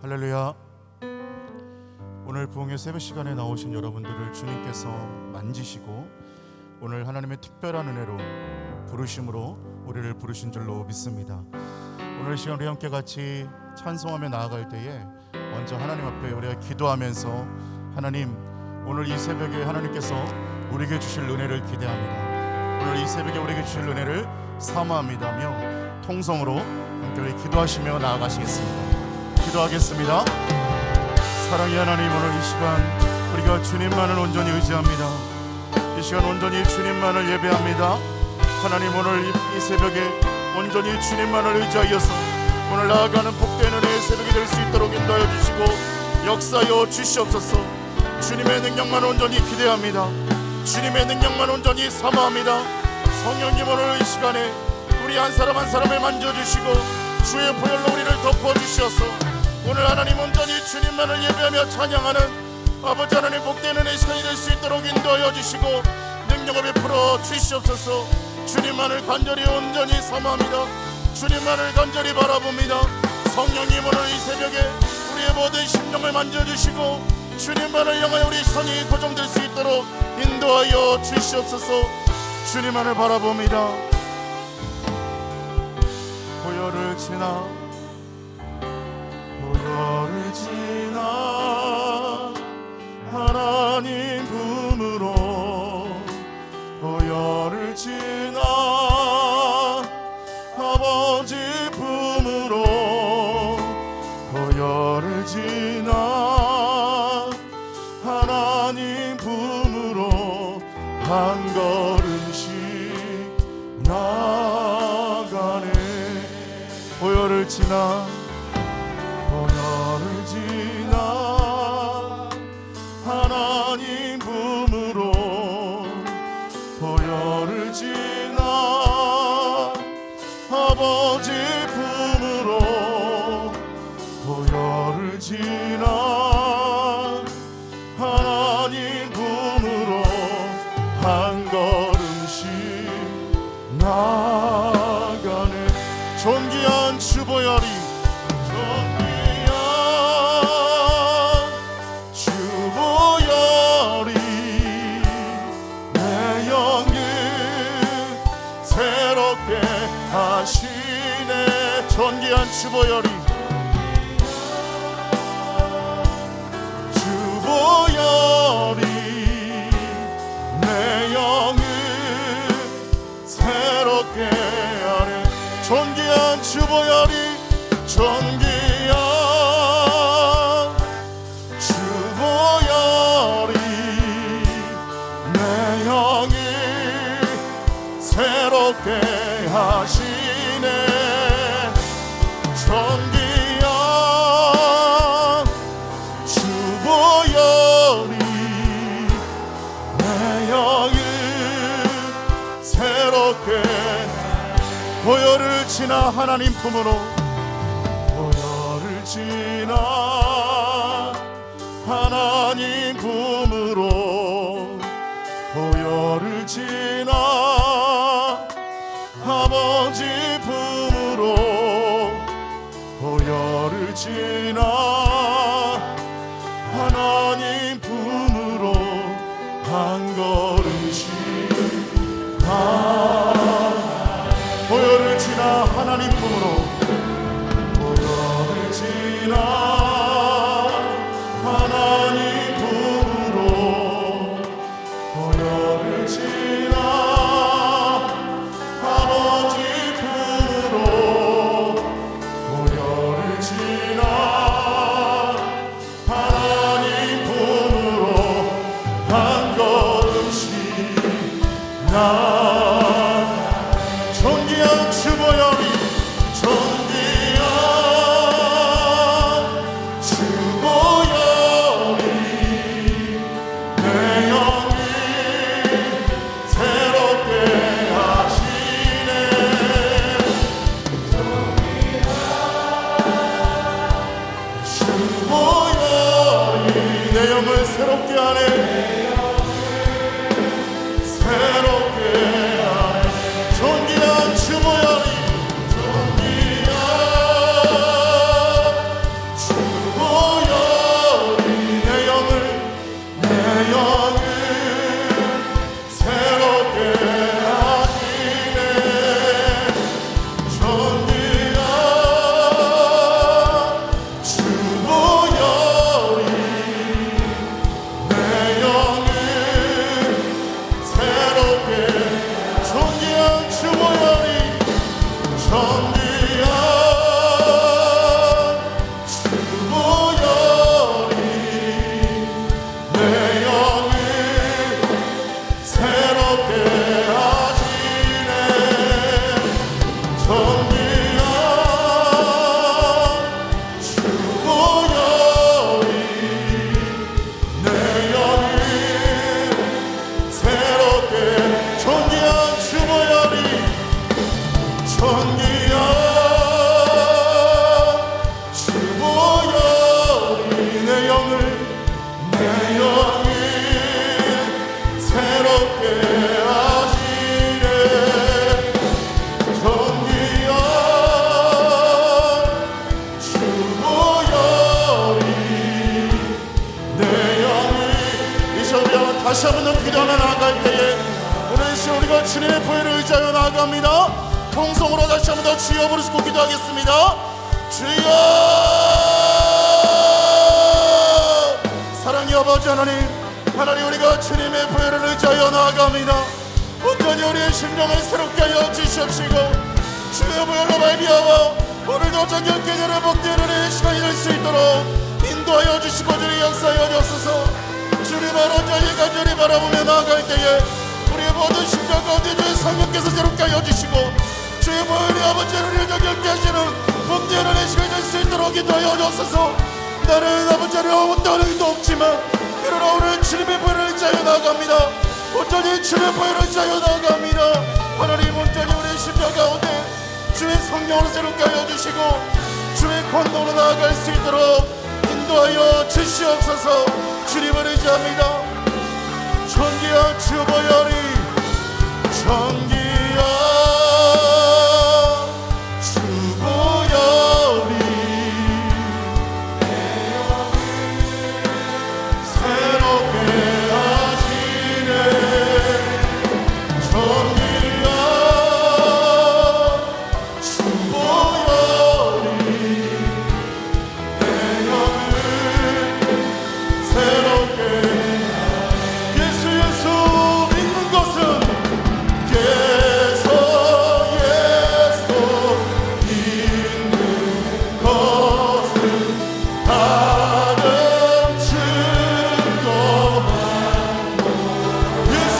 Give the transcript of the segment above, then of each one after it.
할렐루야. 오늘 부흥의 새벽 시간에 나오신 여러분들을 주님께서 만지시고 오늘 하나님의 특별한 은혜로 부르심으로 우리를 부르신 줄로 믿습니다. 오늘 시간 우리 함께 같이 찬송하며 나아갈 때에 먼저 하나님 앞에 우리가 기도하면서 하나님, 오늘 이 새벽에 하나님께서 우리에게 주실 은혜를 기대합니다. 오늘 이 새벽에 우리에게 주실 은혜를 사모합니다며 통성으로 함께 우리 기도하시며 나아가시겠습니다. 기도하겠습니다. 사랑의 하나님, 오늘 이 시간 우리가 주님만을 온전히 의지합니다. 이 시간 온전히 주님만을 예배합니다. 하나님, 오늘 이 새벽에 온전히 주님만을 의지하여서 오늘 나아가는 복된 은혜의 새벽이 될 수 있도록 인도하여 주시고 역사하여 주시옵소서. 주님의 능력만 온전히 기대합니다. 주님의 능력만 온전히 사모합니다. 성령님, 오늘 이 시간에 우리 한 사람 한 사람을 만져주시고 주의 보혈로 우리를 덮어주시어서 오늘 하나님 온전히 주님만을 예배하며 찬양하는 아버지 하나님 복된 은혜의 시간이 될 수 있도록 인도하여 주시고 능력을 베풀어 주시옵소서. 주님만을 간절히 온전히 사모합니다. 주님만을 간절히 바라봅니다. 성령님, 오늘 이 새벽에 우리의 모든 심령을 만져주시고 주님만을 향하여 우리 시선이 고정될 수 있도록 인도하여 주시옵소서. 주님만을 바라봅니다. 보혈을 지나 하나님 품으로 보혈을 지나 아버지 품으로 보혈을 지나 하나님 품으로 한 걸음씩 나가네. 보혈을 지나 보혈을 지나 하나님 품으로 보혈을 지나 아버지 품으로 보혈을 지나 하나님 품으로 한 걸음씩 나가네. 존귀한 주보혈이 하시네. 존귀한 주보혈이 내 영을 새롭게 하네. 존귀한 주보혈이 존귀한 주보혈이 내 영을 새롭게 하시네. 존귀한 주보혈이 내 영을 새롭게. 보혈을 지나 하나님 품으로 보혈을 지나 하나님 품으로 보혈을 지나 아버지 품으로 보혈을 지나 하나님 품으로 한 걸음씩 보혈을 지나 하나님 품으로 보혈을 지나 하나님 품으로 보혈을 지나 존귀한 주보혈이 존귀한 주보혈이 내 영을 새롭게 하시네. 주보혈이 내 영을 새롭게 하네. 새롭게 존귀한 주보혈이 존귀한 주보혈이 영이 새롭게 하시네. 존귀한 주보혈이 내 영이 이 시간 다시 한번 더 기도하며 나아갈 때에 오늘 이 시간 우리가 주님의 보혈을 의지하여 나아갑니다. 통성으로 다시 한번 더 주여 부르시고 기도하겠습니다. 주여, 사랑의 아버지 하나님, 하나님 우리가 주님의 보혈을 의지하여 나아갑니다. 온전히 우리의 심령을 새롭게 하여 주시옵시고 주의 보혈로 말미암아 오늘도 정결케 되는 복되는 시간이 될 수 있도록 인도하여 주시고 주님 역사하여 주옵소서. 주님을 온전히 간절히 바라보며 나아갈 때에 우리의 모든 심령 가운데 주의 성령께서 새롭게 하여 주시고 주의 보혈이 아버지 우리를 정결케 하시는 복되는 시간이 될 수 있도록 인도하여 주옵소서. 나는 아버지 어떤 일도 없지만 그러나 오늘 주님의 보혈을 의지하여 나아갑니다. 온전히 주님의 보혈을 의지하여 나아갑니다. 하나님 온전히 우리의 심령 가운데 주의 성령으로 새롭게 하여 주시고 주의 권능으로 나아갈 수 있도록 인도하여 주시옵소서. 주님을 의지합니다. 존귀한 주 보혈이 존귀한 주 보혈이 새롭게 하시네. 존귀한 주 보혈이 내 영을 새롭게 예수 믿는 것은 예수 믿는 것은 다른 증거만 예수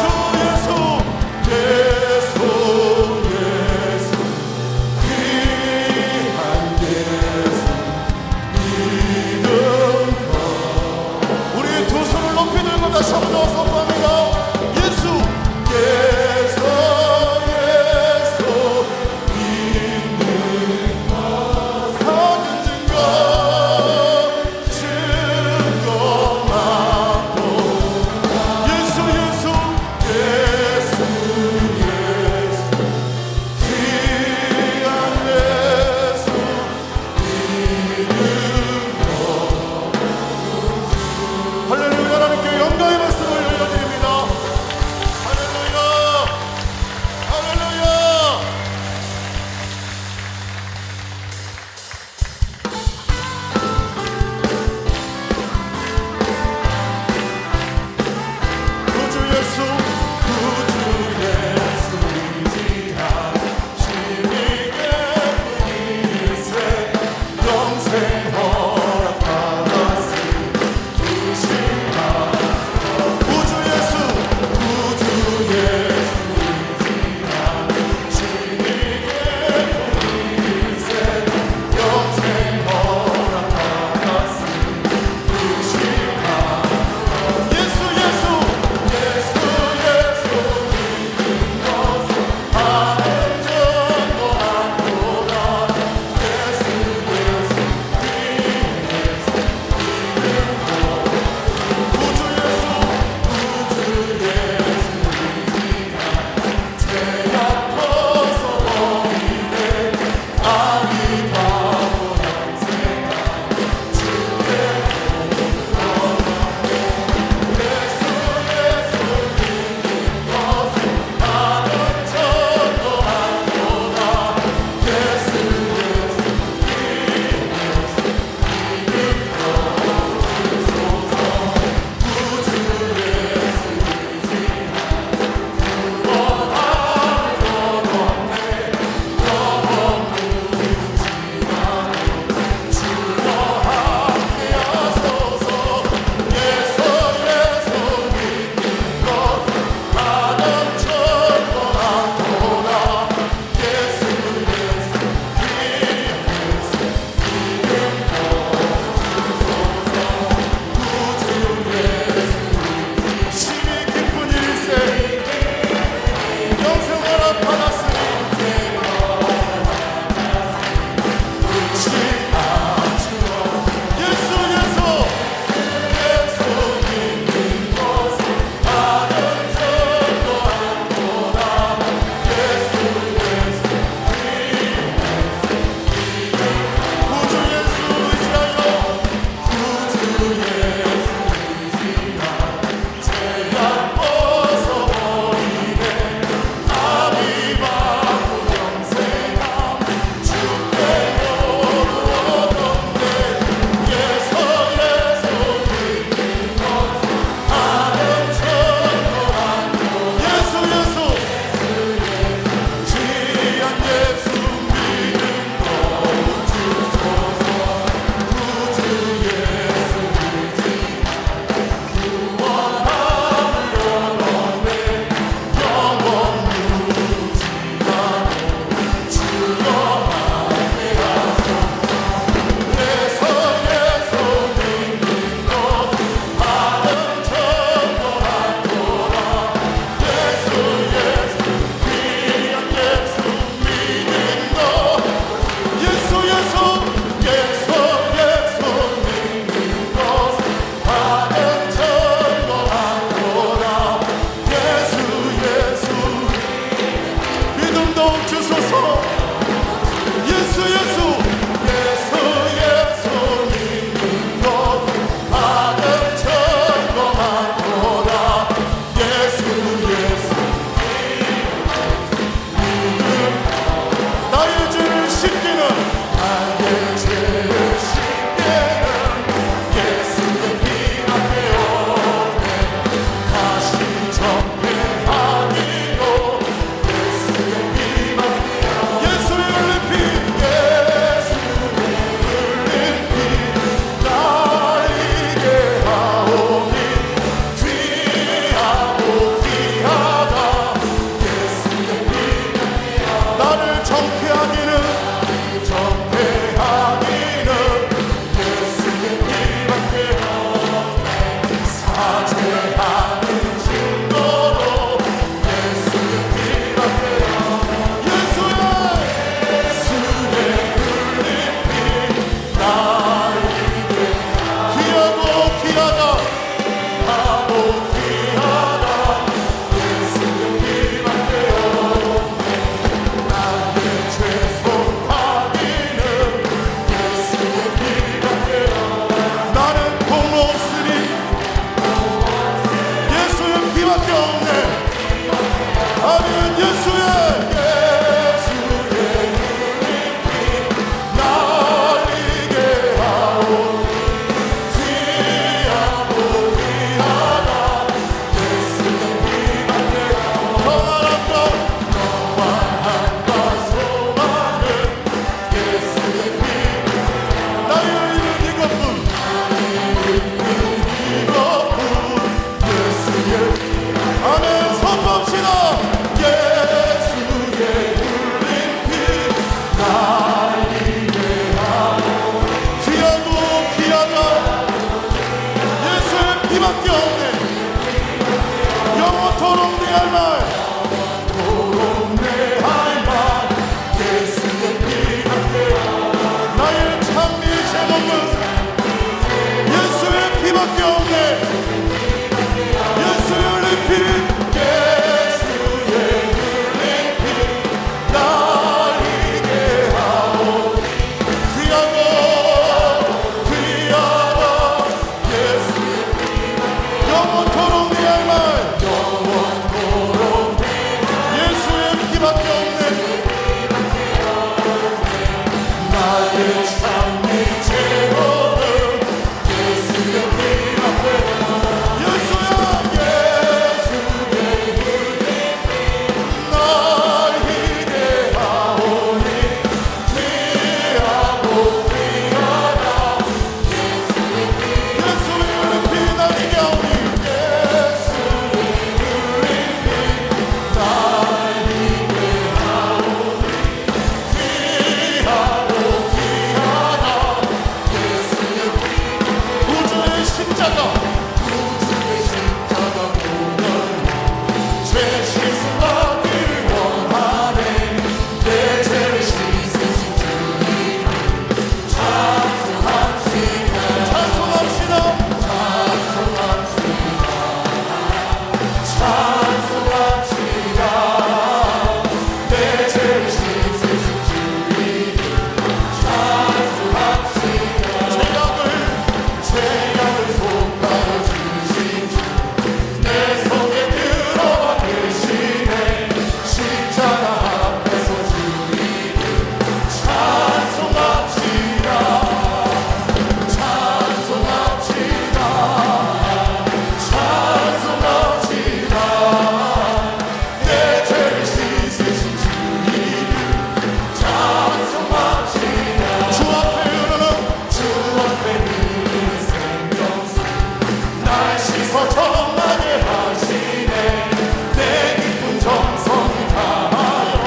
귀한 예수 믿음 우리의 두 손을 높이 들고 다시 한번 더 선포합니다. 예수 믿는 것 사는 증거 피밖에 없네. 예수의 흘린 피, 예수의 흘린 피 날 이게 하오. 귀하다 귀하다 예수의 피 영원토록 내 할 말 영원토록 예수의 피밖에 없네. 나의 삶이 죄로는 예수의 피밖에 예수야 예수의 흘린 피 날 희게 하오니 귀하고 귀하다 예수의 흘린 피 날 희게 하오니 예수의 흘린 피 날 희게 하오니 귀하고 귀하다 예수의 구주의 십자가 보혈 죄 씻음받기를 원하네. 내 죄를 씻으신 주님 찬송합시다 찬송합시다 찬송합시다 내 죄를 씻으신 주님 찬송합시다 죄악을 속하여 주신 주 내 속에 들어와 계시네. 십자가 앞에서 주님 찬송합시다 찬송합시다 찬송합시다 내 죄를 씻으신 주님 찬송합시다 주 앞에 흐르는 생명수 날 씻어 정하게 하시네. 내 깊은 정성을 다하여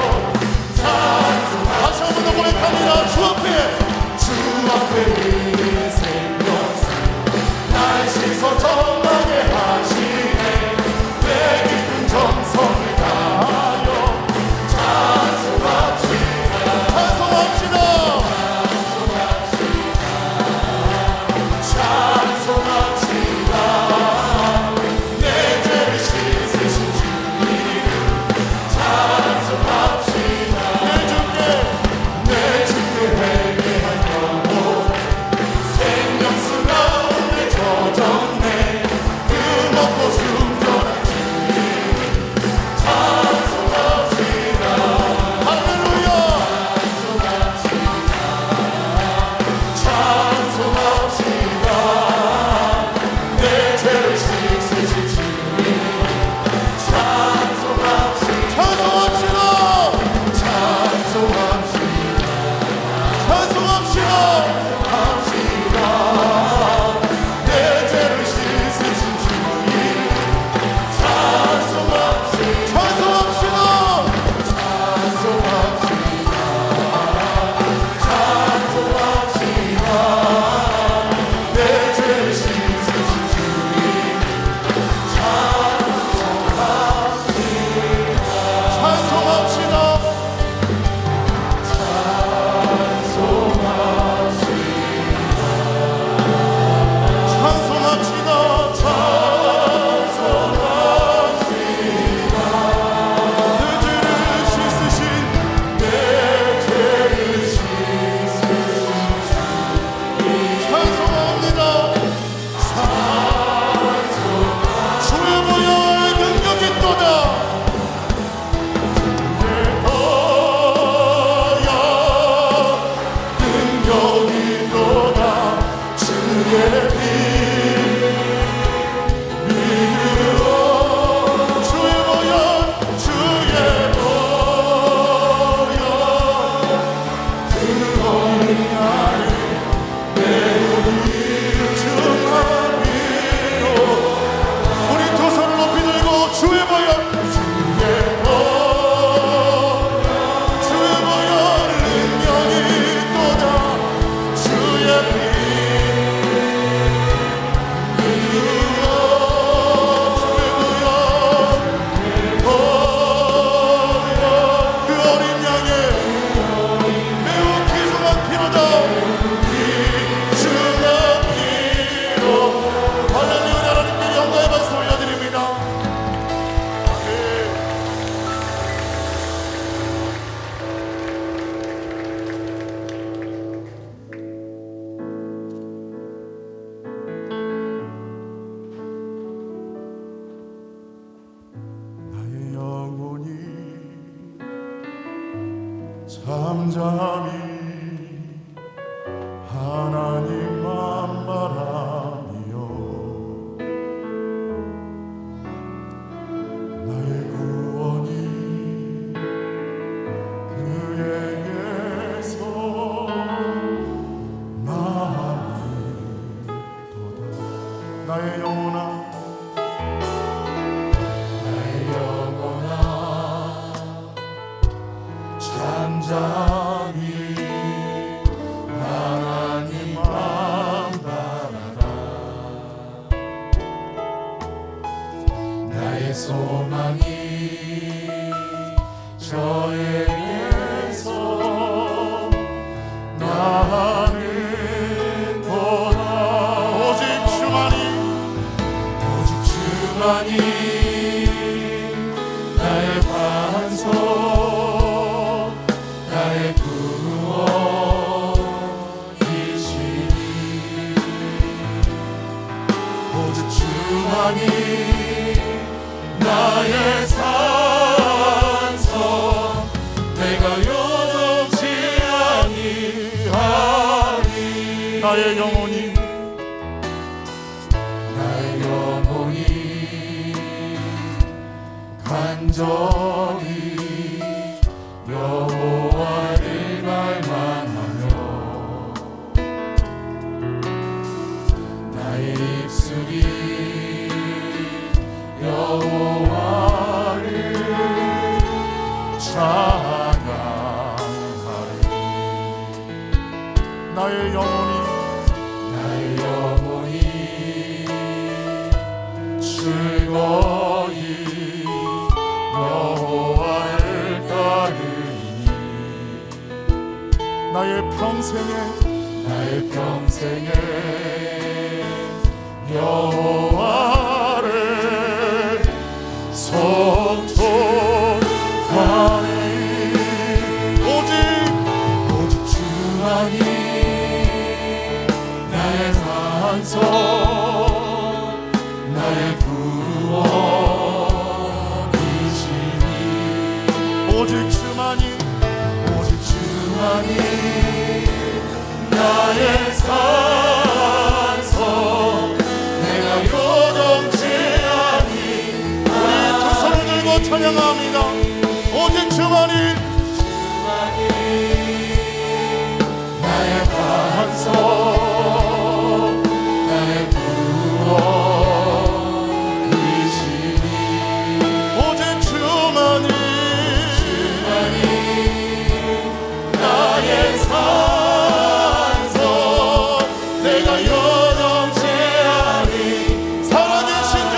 찬송하시다. 다시 한번 더 고백합니다. 주 앞에 흐르는 생명수 날 씻어 정하게 하시네. 내 깊은 정성을 다하여 찬송합시다 찬송합시다 찬송합시다 내 죄를 씻으신 주님 찬송합시다 내 주께 회개할 경우 생명수 가운데 젖었네. 그 먹고 숨겨난 주님 찬송합시다 할렐루야 찬송합시다 내 죄를 씻으신 주님 찬송합시다 찬송합시다 내 죄를 씻으신 주님 찬송합시다 내 죄를 씻으신 주님 찬송합시다 찬송합시다 찬송합시다 내 죄를 씻으신 내 죄를 씻으신 찬송합니다 주의 보혈 능력이 있도다 능력이 있도다 주의 피 믿으오 주의 보혈 그거는 나를 주하리로 우리 두 손을 높이 들고 주의 보혈 능력이 있도다 주의 피 잠잠히 하나님만 바라며 나의 구원이 그에게서 나니도다. 나의 영혼아 잠잠히 하나님만 바라라. 나의 소망이 저에게서 나는도다. 오직 주만이 나의 반석, 나의 구원이시니. 오직 주만이 나의 산성, 내가 요동치 아니하리. 나의 영혼이 간절히 여호와를 갈망하며 나의 입술이 여호와를 찬양하리. 나의 영혼이 즐거이 여호와를 따르니. 나의 평생에 여호와를 성토하리. 오직 주만이 나의 반석, 나의 구원이시니. 오직 주만이 나의 산성, 내가 요동치 아니. 우리 두 손을 들고 찬양합니다. 오직 주만이 나의 반석, 나의 구원이시니. 오직 주만이 나의 산성, 내가 요동치 아니. 살아계신 주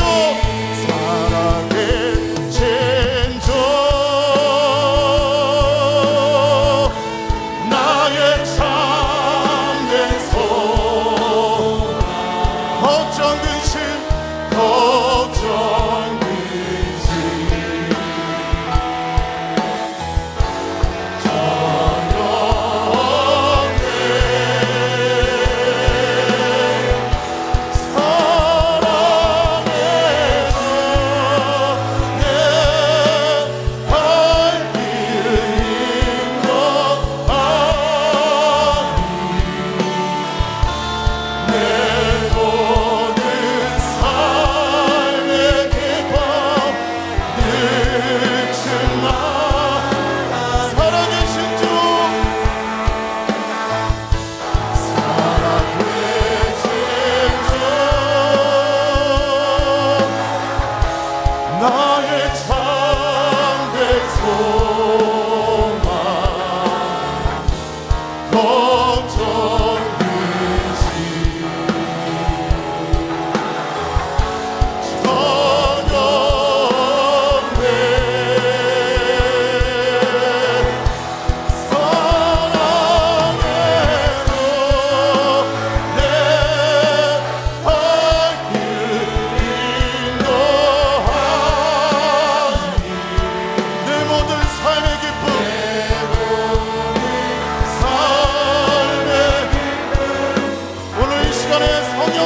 나의 참된 소망. 걱정 근심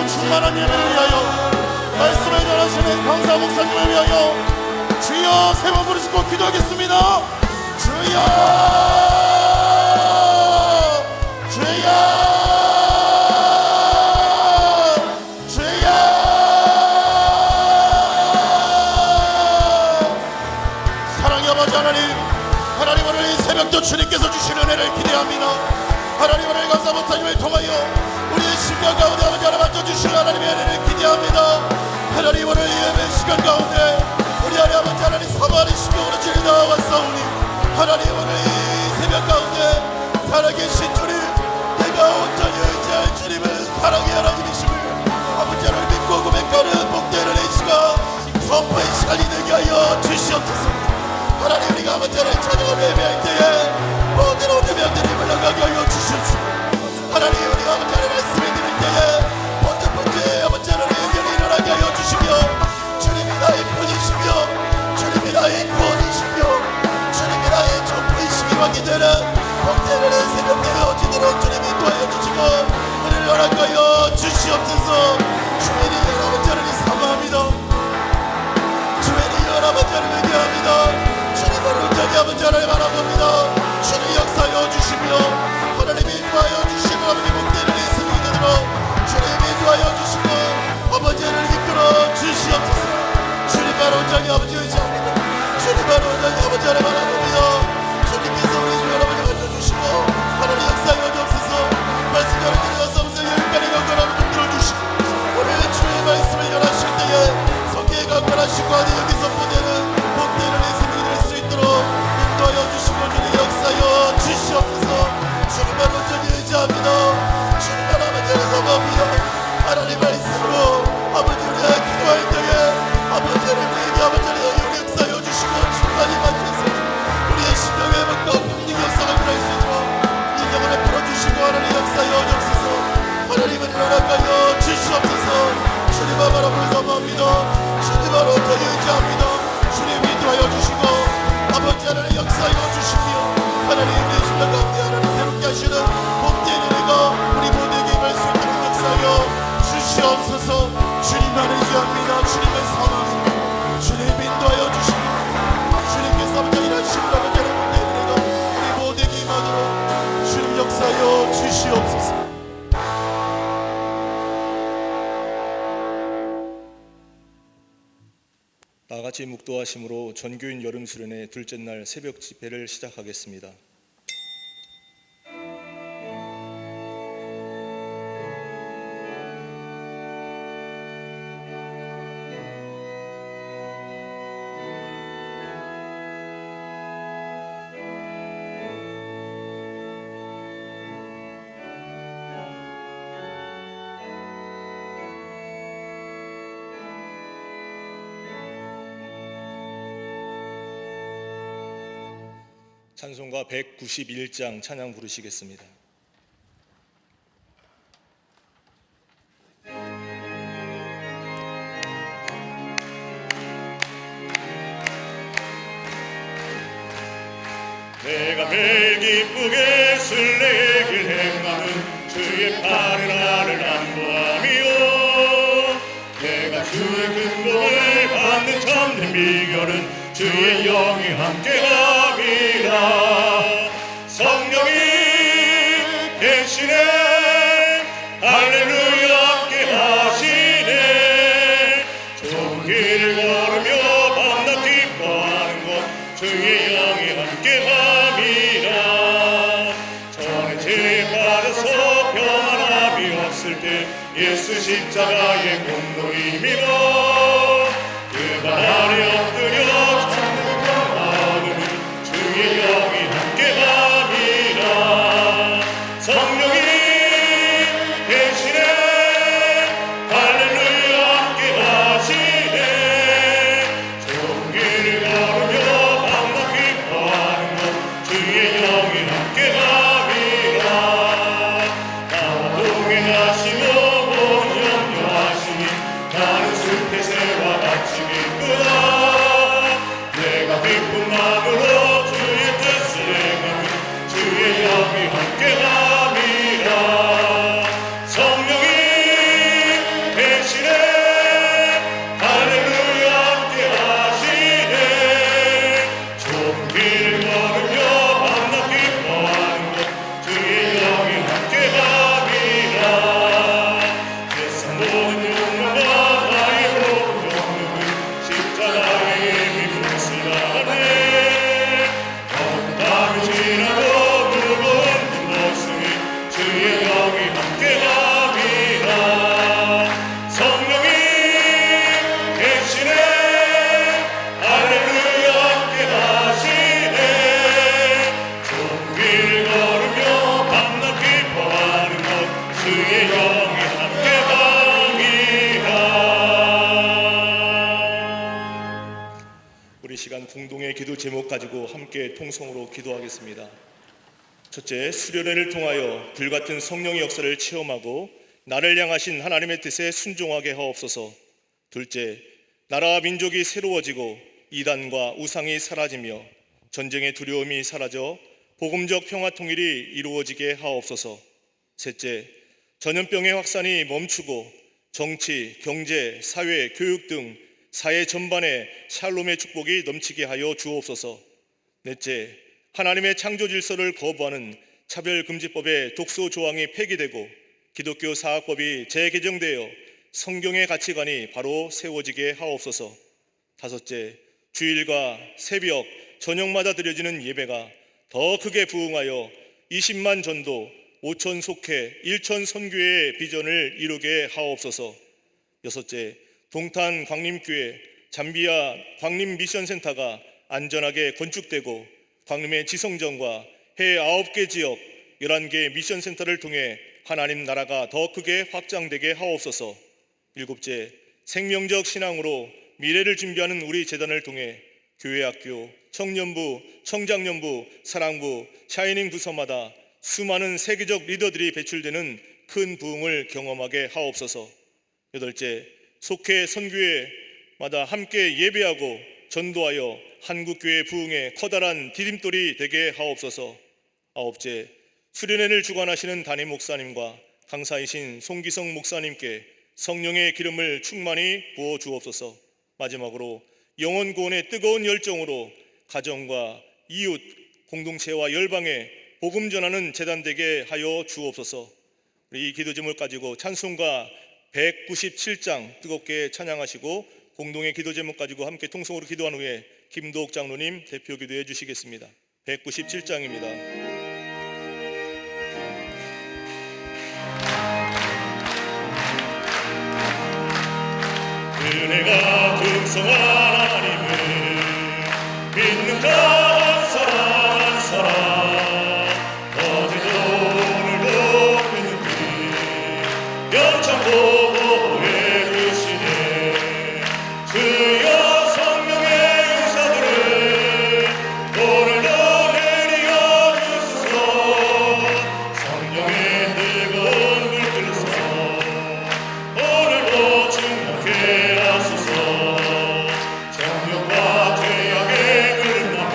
충만한 예배를 위하여, 말씀을 전하시는 강사 목사님을 위하여 주여 세 번 부르시고 기도하겠습니다. 주여. 또 주님께서 주시는 은혜를 기대합니다. 하나님 오늘 감사 목사님을 통하여 우리의 심령 가운데 아버지 하나님 만져주시는 하나님의 은혜를 기대합니다. 하나님 오늘 이 예배 시간 가운데 우리 하나님 아버지 하나님 사모하는 심령으로 주님 나아왔사오니 하나님 오늘 이 새벽 가운데 살아계신 주님, 내가 온전히 의지할 주님은 사랑의 하나님이심을 아버지 하나님 믿고 고백하는 복되는 이 시간 선포의 시간이 되게 하여 주시옵소서. 하나님 우리가 아버지 하나님 찬양을 예배할 때에 모든 오대명들이 물러가게 하여 주시옵소서. 하나님 우리가 아버지 하나님 말씀을 드릴 때에 번째 번째 아버지 하나님 의견이 일어나게 하여 주시며 주님이 나의 편이시며 주님이 나의 구원이시며 주님이 나의 전부이시기 확인되는 복되는 새벽 되어지도록 주님이 도와여 주시고 은혜를 허락하여 주시옵소서. 주님이 아버지 하나님 사모합니다. 주님이 아버지 하나님 의뢰합니다. 주님을 온전히 아버지 하나님 바라봅니다. 주님 역사하여 주시며 하나님이 인도하여 주시고 아버지 복되는 이 생명이 되도록 주님이 인도하여 주시고 아버지 하나님 이끌어 주시옵소서. 주님만 온전히 아버지 의지합니다. 주님만 온전히 아버지 하나님 바라봅니다. 주님께서 우리 주 여러분을 만져주시고 하나님 역사하여 주옵소서. 말씀 여러분이 가서면서 열간의 강건함을 흔들어주시고 오늘 주의 말씀을 전하실 때에 성경에 강건하시고 하니 여기서 보내는 복되는 이 생명이 될 수 있도록 인도하여 주시고 주님 역사하여 주시옵소서. 주님만 온전히 의지합니다. 주님만 아버지를 사모합니다. 하나님 말씀으로 아버지 우리가 기도할 때에 아버지를 우리에게 아버지를 역사하여 주시고 충만히 만주세요. 우리의 심령의 회복과 긍휼 역사가 일어날 수 있도록 인정을 풀어주시고 하나님 역사하여 주옵소서. 하나님을 허락하여 주시옵소서. 주님만 바라보며 사모합니다. 주님만 온전히 의지합니다. 주님이 인도하여 주시고 아버지 하나님 역사하여 주시며 하나님 우리의 심령 가운데 하나님 새롭게 하시는 복된 은혜가 우리 모두에게 임할 수 있도록 역사하여 주시옵소서. 주님만 의지합니다. 주님만 사모합니다. 주님 인도하여 주시고 주님께서 아버지 일하시고 아버지 하나님 복된 은혜가 우리 모두에게 임하도록 주님 역사하여 주시옵소서. 다같이 묵도하심으로 전교인 여름수련회 둘째 날 새벽 집회를 시작하겠습니다. 찬송가 191장 찬양 부르시겠습니다. 내가 매일 기쁘게 순례길 행하는 주의 팔을 나를 안보하며 내가 주의 근본을 받는 참된 비결은 주의 영이 함께함이라. 성령이 계시네 할렐루야 함께하시네. 좋은 길을 걸으며 밤낮 기뻐하는 것 주의 영이 함께함이라. 전에 죄에 빠져서 평안함이 없을 때 예수 십자가의 공로를 믿어 그 발 아래 엎드려 주의 영이 함께함이라. 성령이 계시네 할렐루야 함께하시네. 좋은 길을 걸으며 밤낮 기뻐하는 것 주의 영이 함께함이라. 나와 동행하시며 온 염려하시니 나는 숲의 새와 같이 기쁘다. 공동의 기도 제목 가지고 함께 통성으로 기도하겠습니다. 첫째, 수련회를 통하여 불같은 성령의 역사를 체험하고 나를 향하신 하나님의 뜻에 순종하게 하옵소서. 둘째, 나라와 민족이 새로워지고 이단과 우상이 사라지며 전쟁의 두려움이 사라져 복음적 평화 통일이 이루어지게 하옵소서. 셋째, 전염병의 확산이 멈추고 정치, 경제, 사회, 교육 등 사회 전반에 샬롬의 축복이 넘치게 하여 주옵소서. 넷째, 하나님의 창조 질서를 거부하는 차별금지법의 독소 조항이 폐기되고 기독교 사학법이 재개정되어 성경의 가치관이 바로 세워지게 하옵소서. 다섯째, 주일과 새벽, 저녁마다 드려지는 예배가 더 크게 부흥하여 20만 전도, 5천 속회, 1천 선교의 비전을 이루게 하옵소서. 여섯째, 동탄 광림교회, 잠비아 광림 미션센터가 안전하게 건축되고 광림의 지성전과 해 9개 지역 11개 미션센터를 통해 하나님 나라가 더 크게 확장되게 하옵소서. 일곱째, 생명적 신앙으로 미래를 준비하는 우리 재단을 통해 교회학교, 청년부, 청장년부, 사랑부, 샤이닝 부서마다 수많은 세계적 리더들이 배출되는 큰 부흥을 경험하게 하옵소서. 여덟째, 속회 선교회마다 함께 예배하고 전도하여 한국교회 부흥의 커다란 디딤돌이 되게 하옵소서. 아홉째, 수련회를 주관하시는 담임 목사님과 강사이신 송기성 목사님께 성령의 기름을 충만히 부어 주옵소서. 마지막으로 영혼 구원의 뜨거운 열정으로 가정과 이웃, 공동체와 열방에 복음 전하는 재단 되게 하여 주옵소서. 우리 이 기도 제목을 가지고 찬송가 197장 뜨겁게 찬양하시고 공동의 기도 제목 가지고 함께 통성으로 기도한 후에 김도옥 장로님 대표 기도해 주시겠습니다. 197장입니다. 은혜가 풍성한 하나님을 믿는 자 한 사람 한 사람, 어제도 오늘도 믿는 길 영창 보호해 주시네. 주여 성령의 용사들을 오늘도 내리어 주소서. 성령의 뜨거운 불길로서 오늘도 충만케 하소서. 정욕과 죄악의 물망을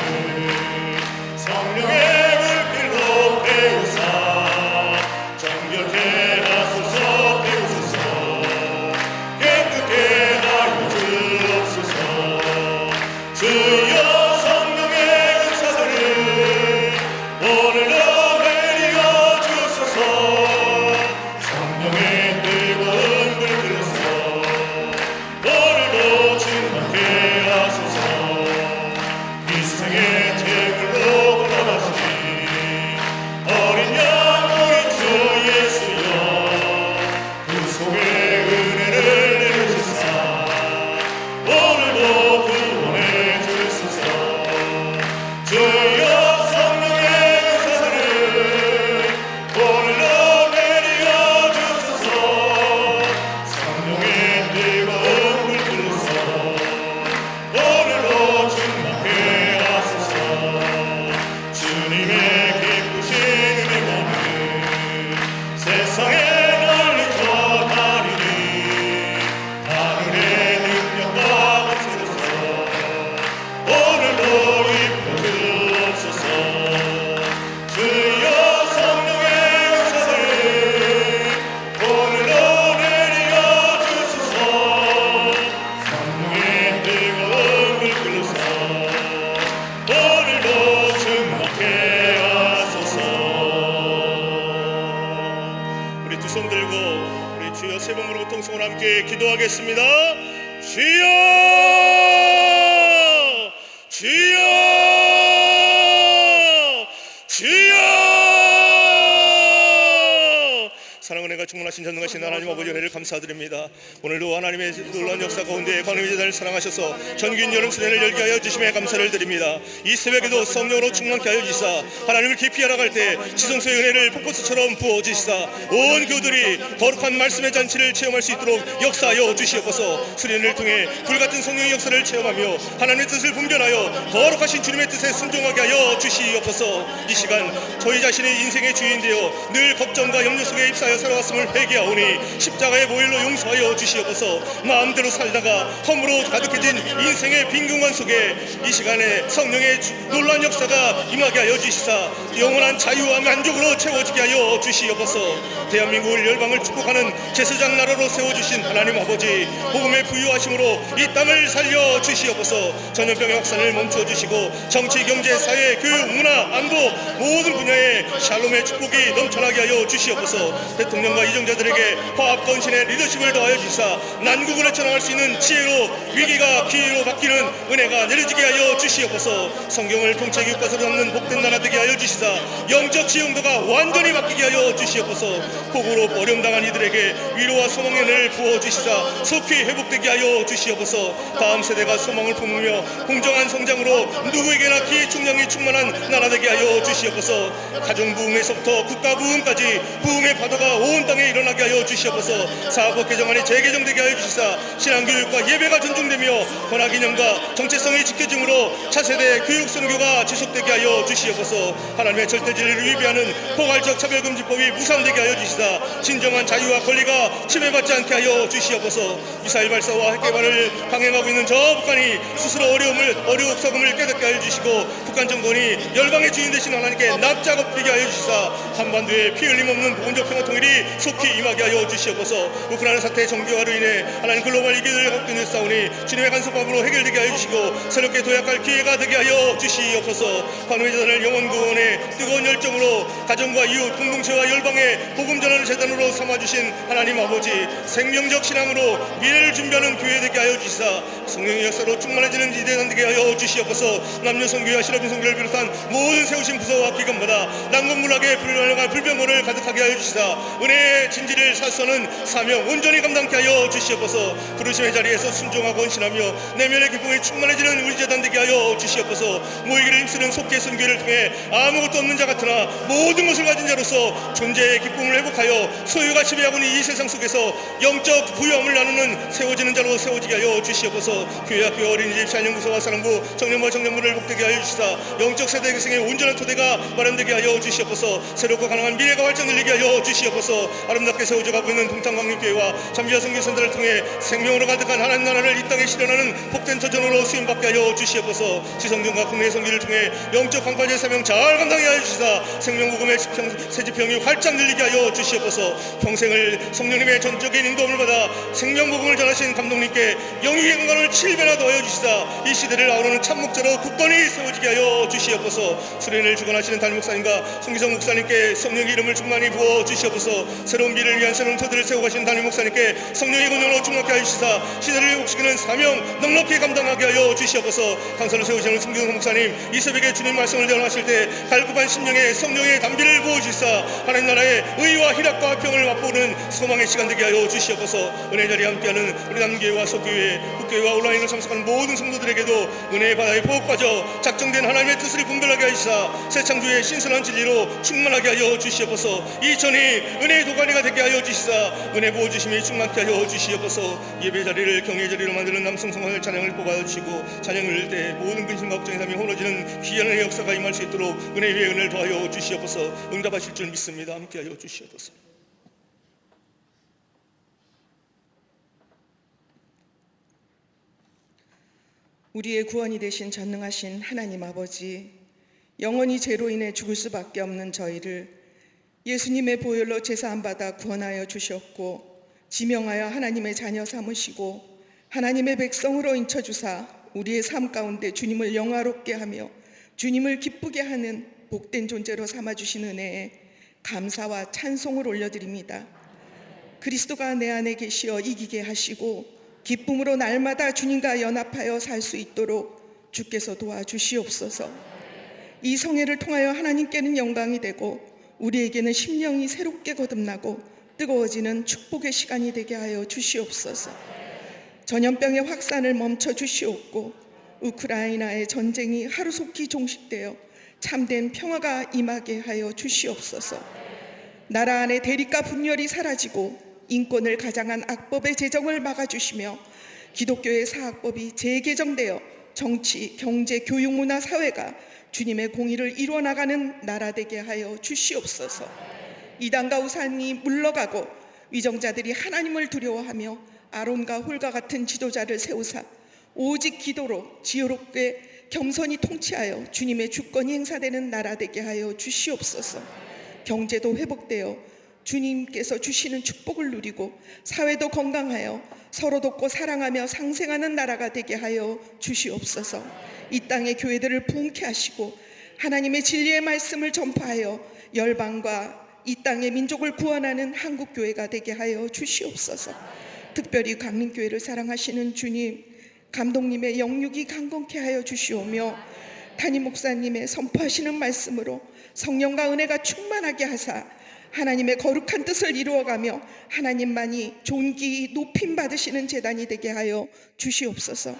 성령의 물길로 태우사 정결케 하소서. 태우소서. 깨끗게 하여 주옵소서. 주여 성령의 은사들을 오늘도 내리어 주소서. 성령의 뜨거운 불길로서 오늘도 충만케 하소서. 이 세상의 제물로 올라가시니 어린 양 우리 주 예수여, 그 속에 은혜를 내주시사 오늘도 구원해 주소서. 주여 성령의 은사들을 오늘도 내리어 주소서. 성령의 뜨거운 불길로서 오늘도 충만케 하소서. 주님의 기쁘신 은혜만을 세상에 널리 전하리니 하늘의 능력과 권세로서 오늘도 입혀 주옵소서. 주여 성령의 은사를 오늘도 내리어 주소서. 성령의 뜨거운 불길로서 오늘도 충만케 하소서. 우리 두 손 들고 우리 주여 세 번 부르고 통성으로 함께 기도하겠습니다. 주여, 주여, 주여. 사랑은 내가 충만하신 사랑하신 전능하신 하나님 아버지 은혜를 감사드립니다. 오늘도 하나님의 놀라운 역사 가운데 광야의 제단을 사랑하셔서 전긴 여름 수련을 열게 하여 주심에 감사를 드립니다. 이 새벽에도 성령으로 충만케 하여 주시사 하나님을 깊이 알아갈 때 지성소의 은혜를 폭포수처럼 부어주시사 온 교들이 거룩한 말씀의 잔치를 체험할 수 있도록 역사하여 주시옵소서. 수련을 통해 불같은 성령의 역사를 체험하며 하나님의 뜻을 분별하여 거룩하신 주님의 뜻에 순종하게 하여 주시옵소서. 이 시간 저희 자신이 인생의 주인 되어 늘 걱정과 염려 속에 휩싸여 살아왔음을 회개하오니 십자가의 보혈로 용서하여 주시옵소서. 마음대로 살다가 허물로 가득해진 인생의 빈 공간 속에 이 시간에 성령의 놀라운 역사가 임하게 하여 주시사 영원한 자유와 만족으로 채워지게 하여 주시옵소서. 대한민국을 열방을 축복하는 제사장 나라로 세워주신 하나님 아버지, 복음의 부유하심으로 이 땅을 살려 주시옵소서. 전염병의 확산을 멈춰주시고 정치, 경제, 사회, 교육, 문화, 안보 모든 분야에 샬롬의 축복이 넘쳐나게 하여 주시옵소서. 대통령과 이정자들에게 화합 건신의 리더십을 더하여 주시사 난국을 헤쳐나갈 수 있는 지혜로 위기가 기회로 바뀌는 은혜가 내려지게 하여 주시옵소서. 성경을 통째 교과서로 담는 복된 나라 되게 하여 주시사 영적 지형도가 완전히 바뀌게 하여 주시옵소서. 폭우로 버림당한 이들에게 위로와 소망의 은혜를 부어주시사 속히 회복되게 하여 주시옵소서. 다음 세대가 소망을 품으며 공정한 성장으로 누구에게나 기회 충량이 충만한 나라 되게 하여 주시옵소서. 가정 부흥에서부터 국가 부흥까지 부흥의 파도가 온 땅에 일어나게 하여 주시옵소서. 사법 개정안이 재개정되게 하여 주시사 신앙교육과 예배가 존중되며 권학이념과 정체성이 지켜짐으로 차세대 교육 선교가 지속되게 하여 주시옵소서. 하나님의 절대진리를 위배하는 포괄적 차별금지법이 무산되게 하여 주시사 진정한 자유와 권리가 침해받지 않게 하여 주시옵소서. 미사일 발사와 핵 개발을 강행하고 있는 저 북한이 스스로 어려움을 깨닫게 하여 주시고 북한 정권이 열방의 주인 되신 하나님께 납작 엎드리게 하여 주시사 한반도에 피 흘림 없는 보건적 평화 통일이 속히 임하게 하여 주시옵소서. 우크라이나 사태의 정교화로 인해 하나님 글로벌 위기를 겪고 있는 싸우니 주님의 간섭법으로 해결되게 하여 주시고 새롭게 도약할 기회가 되게 하여 주시옵소서. 관우의 재단을 영원 구원의 뜨거운 열정으로 가정과 이웃 공동체와 열방의 복음 전하는 재단으로 삼아주신 하나님 아버지, 생명적 신앙으로 미래를 준비하는 교회 되게 하여 주시사 성령의 역사로 충만해지는 이 재단 되게 하여 주시옵소서. 남녀 선교와 실업인 선교를 비롯한 모든 세우신 부서와 기관마다 난공불락의 불병거를 가득하게 하여 주시사 은혜의 진지를 살서는 사명 온전히 감당케 하여 주시옵소서. 부르심의 자리에서 순종하고 헌신하며 내면의 기쁨이 충만해지는 우리 재단 되게 하여 주시옵소서. 모이기를 힘쓰는 속죄 선교를 통해 아무것도 없는 자 같으나 모든 것을 가진 자로서 존재의 기쁨을 회복하여 소유가 지배하고 있는 이 세상 속에서 영적 부유함을 나누는 세워지는 자로 세워지게 하여 주시옵소서. 교회학교 어린이집 찬양부서와 사랑부 청년부와 청년부를 복되게 하여 주시사 영적 세대 계승의 온전한 토대가 마련되게 하여 주시옵소서. 새롭고 가능한 미래가 활짝 늘리게 하여 주시옵소서. 아름답게 세워져 가고 있는 동탄광림교회와 잠비아 선교센터를 통해 생명으로 가득한 하나님 나라를 이 땅에 실현하는 복된 터전으로 쓰임받게 하여 주시옵소서. 지성전과 국내 선교를 통해 영적 강파제 사명 잘 감당하게 하여 주시사 생명복음의 새지평이 활짝 늘리게 하여 주시옵소서. 평생을 성령님의 전적인 인도함을 받아 생명복음을 전하신 감독님께 영육의 건강을 7배나 더하여 주시사 이 시대를 아우르는 참목자로 굳건히 세워지게 하여 주시옵소서. 수련을 주관하시는 담임 목사님과 송기성 목사님께 성령의 이름을 충만히 부어 주시옵소서. 새로운 미래를 위한 새로운 터들을 세워가신 담임 목사님께 성령의 권능으로 충만케 하여 주시사 시대를 회복시키는 사명 넉넉히 감당하게 하여 주시옵소서. 강사를 세우시는 송기성 목사님 이 새벽에 주님 말씀을 전하실 때 갈급한 심령에 성령의 담비를 부어 주시사 하나님 나라의 의와 희락과 평을 맛보는 소망의 시간 되게 하여 주시옵소서. 은혜 자리에 함께하는 우리 남교회와 소교회, 국교회와 온라인을 참석하는 모든 성도들에게도 은혜의 바다에 보호 빠져 작정된 하나님의 뜻을 분별하게 하시사 새 창조의 신선한 진리로 충만하게 하여 주시옵소서. 이 전이 은혜의 도가니가 되게 하여 주시사 은혜 부어주심이 충만케 하여 주시옵소서. 예배 자리를 경외의 자리로 만드는 남성성화의 찬양을 뽑아주시고 찬양을 때 모든 근심과 걱정이 담이 허물어지는 귀한 은혜의 역사가 임할 수 있도록 은혜 위에 은혜를 더하여 주시옵소서. 응답하실 줄 믿습니다. 함께하여 주시옵소서. 우리의 구원이 되신 전능하신 하나님 아버지, 영원히 죄로 인해 죽을 수밖에 없는 저희를 예수님의 보혈로 제사함 받아 구원하여 주셨고 지명하여 하나님의 자녀 삼으시고 하나님의 백성으로 인쳐주사 우리의 삶 가운데 주님을 영화롭게 하며 주님을 기쁘게 하는 복된 존재로 삼아주신 은혜에 감사와 찬송을 올려드립니다. 그리스도가 내 안에 계시어 이기게 하시고 기쁨으로 날마다 주님과 연합하여 살 수 있도록 주께서 도와주시옵소서. 이 성회를 통하여 하나님께는 영광이 되고 우리에게는 심령이 새롭게 거듭나고 뜨거워지는 축복의 시간이 되게 하여 주시옵소서. 전염병의 확산을 멈춰 주시옵고 우크라이나의 전쟁이 하루속히 종식되어 참된 평화가 임하게 하여 주시옵소서. 나라 안의 대립과 분열이 사라지고 인권을 가장한 악법의 제정을 막아주시며 기독교의 사학법이 재개정되어 정치, 경제, 교육, 문화, 사회가 주님의 공의를 이루어나가는 나라 되게 하여 주시옵소서. 이단과 우상이 물러가고 위정자들이 하나님을 두려워하며 아론과 홀과 같은 지도자를 세우사 오직 기도로 지혜롭게 겸손히 통치하여 주님의 주권이 행사되는 나라 되게 하여 주시옵소서. 경제도 회복되어 주님께서 주시는 축복을 누리고 사회도 건강하여 서로 돕고 사랑하며 상생하는 나라가 되게 하여 주시옵소서. 이 땅의 교회들을 부흥케 하시고 하나님의 진리의 말씀을 전파하여 열방과 이 땅의 민족을 구원하는 한국교회가 되게 하여 주시옵소서. 특별히 강림교회를 사랑하시는 주님, 감독님의 영육이 강건케 하여 주시오며 담임 목사님의 선포하시는 말씀으로 성령과 은혜가 충만하게 하사 하나님의 거룩한 뜻을 이루어가며 하나님만이 존귀 높임 받으시는 제단이 되게 하여 주시옵소서.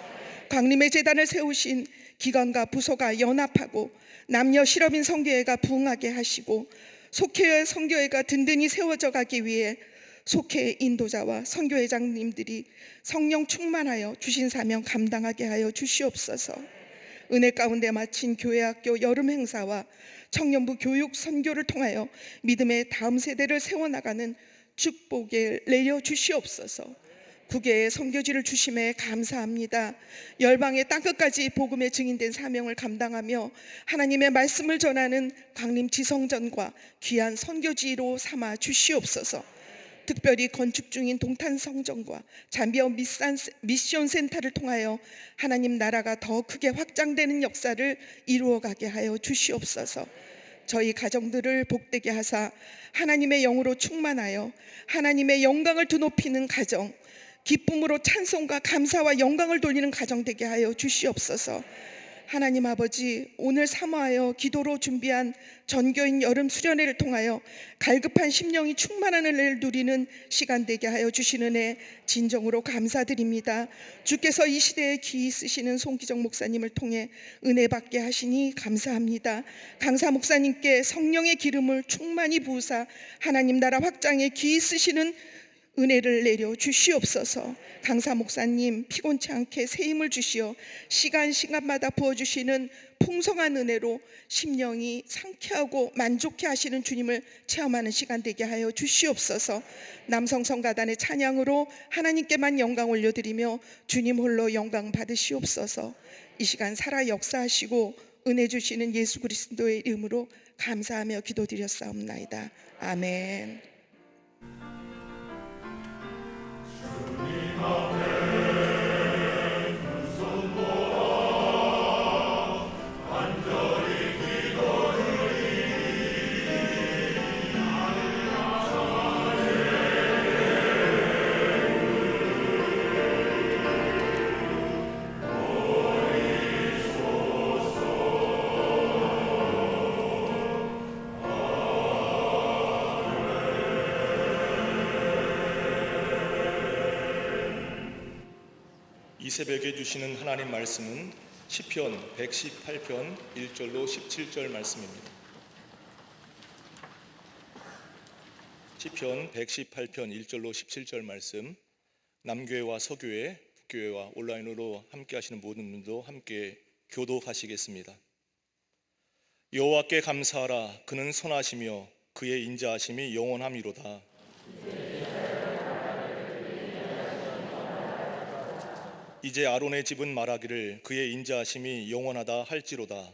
강림의 제단을 세우신 기관과 부서가 연합하고 남녀 실업인 선교회가 부흥하게 하시고 속회의 선교회가 든든히 세워져 가기 위해 속회 인도자와 선교회장님들이 성령 충만하여 주신 사명 감당하게 하여 주시옵소서. 은혜 가운데 마친 교회학교 여름 행사와 청년부 교육 선교를 통하여 믿음의 다음 세대를 세워나가는 축복을 내려 주시옵소서. 국외의 선교지를 주심에 감사합니다. 열방의 땅끝까지 복음의 증인된 사명을 감당하며 하나님의 말씀을 전하는 강림 지성전과 귀한 선교지로 삼아 주시옵소서. 특별히 건축 중인 동탄 성전과 잠비아 미션 센터를 통하여 하나님 나라가 더 크게 확장되는 역사를 이루어가게 하여 주시옵소서. 저희 가정들을 복되게 하사 하나님의 영으로 충만하여 하나님의 영광을 드높이는 가정, 기쁨으로 찬송과 감사와 영광을 돌리는 가정 되게 하여 주시옵소서. 하나님 아버지, 오늘 사모하여 기도로 준비한 전교인 여름 수련회를 통하여 갈급한 심령이 충만한 은혜를 누리는 시간 되게 하여 주시는 은혜 진정으로 감사드립니다. 주께서 이 시대에 귀히 쓰시는 송기정 목사님을 통해 은혜 받게 하시니 감사합니다. 강사 목사님께 성령의 기름을 충만히 부으사 하나님 나라 확장에 귀히 쓰시는 은혜를 내려 주시옵소서. 강사 목사님 피곤치 않게 새 힘을 주시어 시간마다 부어주시는 풍성한 은혜로 심령이 상쾌하고 만족해 하시는 주님을 체험하는 시간 되게 하여 주시옵소서. 남성 성가단의 찬양으로 하나님께만 영광 올려드리며 주님 홀로 영광 받으시옵소서. 이 시간 살아 역사하시고 은혜 주시는 예수 그리스도의 이름으로 감사하며 기도드렸사옵나이다. 아멘. 이 새벽에 주시는 하나님 말씀은 시편 118편 1절로 17절 말씀입니다. 시편 118편 1절로 17절 말씀, 남교회와 서교회, 북교회와 온라인으로 함께 하시는 모든 분도 함께 교독하시겠습니다. 여호와께 감사하라. 그는 선하시며 그의 인자하심이 영원함이로다. 이제 아론의 집은 말하기를 그의 인자하심이 영원하다 할지로다.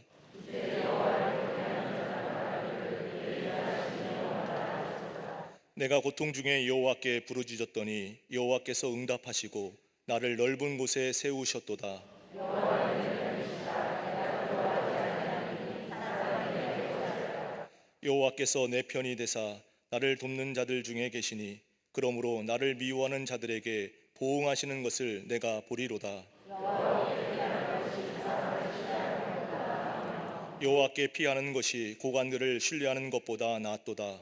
내가 고통 중에 여호와께 부르짖었더니 여호와께서 응답하시고 나를 넓은 곳에 세우셨도다. 여호와께서 내 편이 되사 나를 돕는 자들 중에 계시니 그러므로 나를 미워하는 자들에게 보응하시는 것을 내가 보리로다. 여호와께 피하는 것이 고관들을 신뢰하는 것보다 낫도다.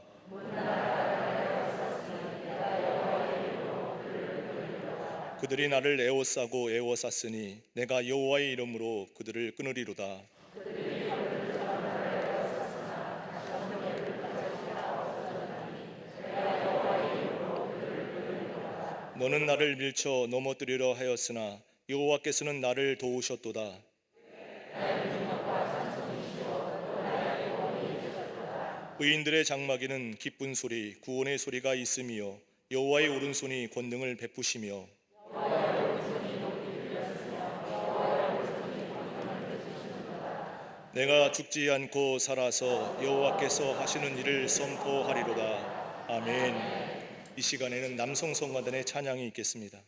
그들이 나를 에워싸고 에워쌌으니 내가 여호와의 이름으로 그들을 끊으리로다. 너는 나를 밀쳐 넘어뜨리려 하였으나 여호와께서는 나를 도우셨도다. 의인들의 장막에는 기쁜 소리, 구원의 소리가 있으며 여호와의 오른손이 권능을 베푸시며 내가 죽지 않고 살아서 여호와께서 하시는 일을 선포하리로다. 아멘. 이 시간에는 남성 성가단의 찬양이 있겠습니다.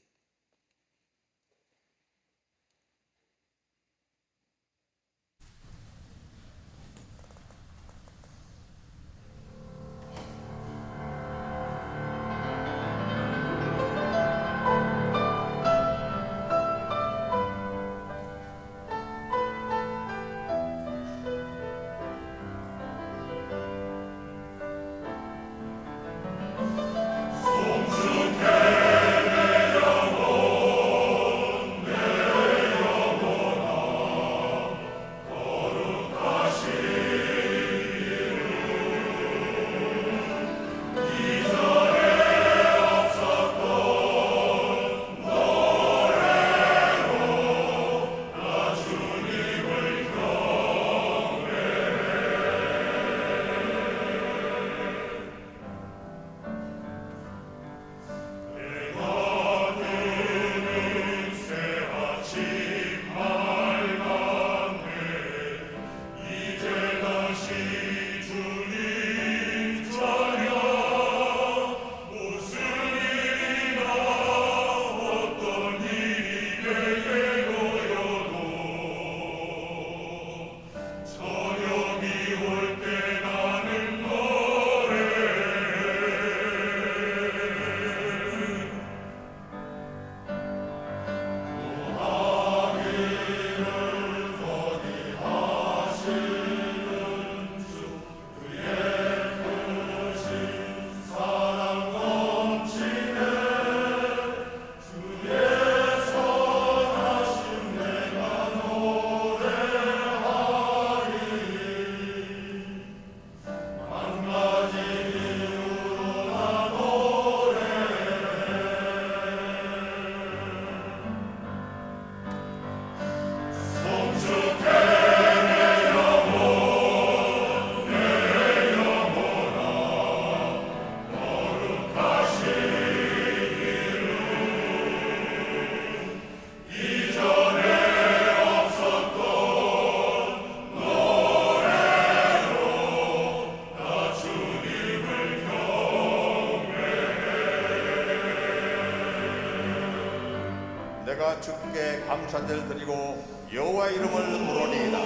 내가 주께 감사를 드리고 여호와의 이름을 부르니이다.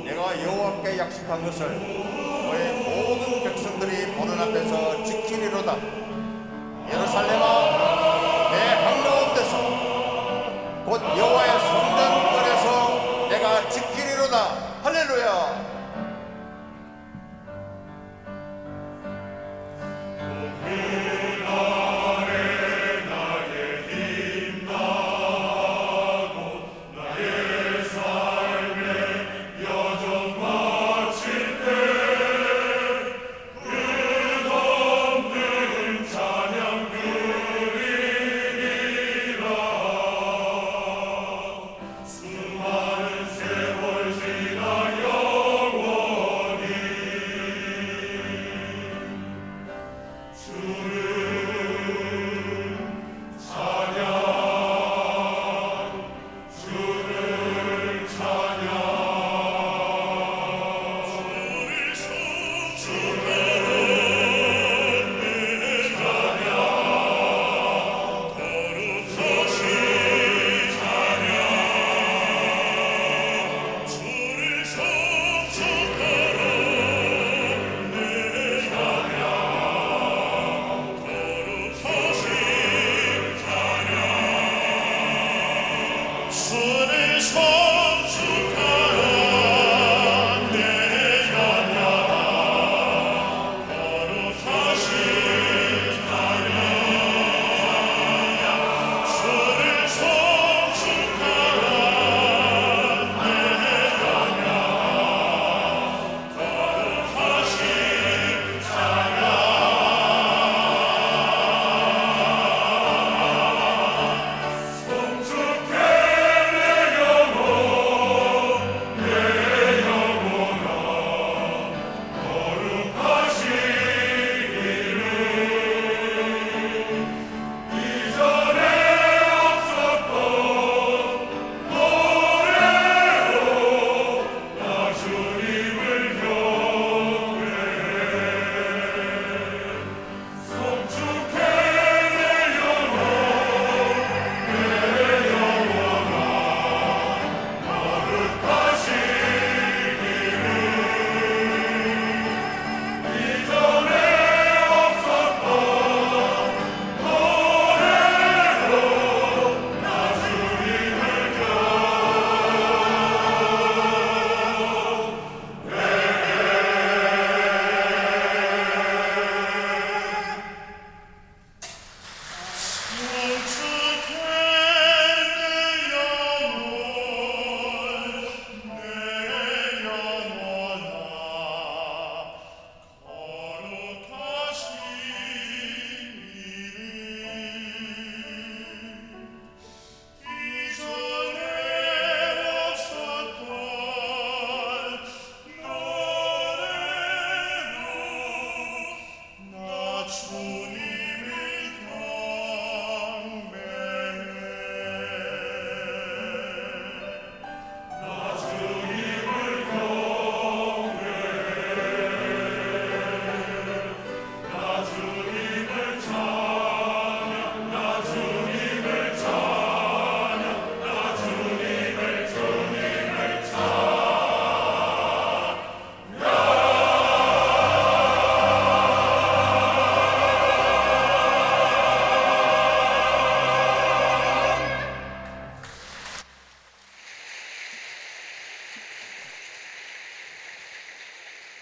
내가 여호와께 약속한 것을 너의 모든 백성들이 보는 앞에서 지키리로다. 예루살렘아, 내 한가운데서 곧 여호와의 성전권에서 내가 지키리로다. 할렐루야. 주를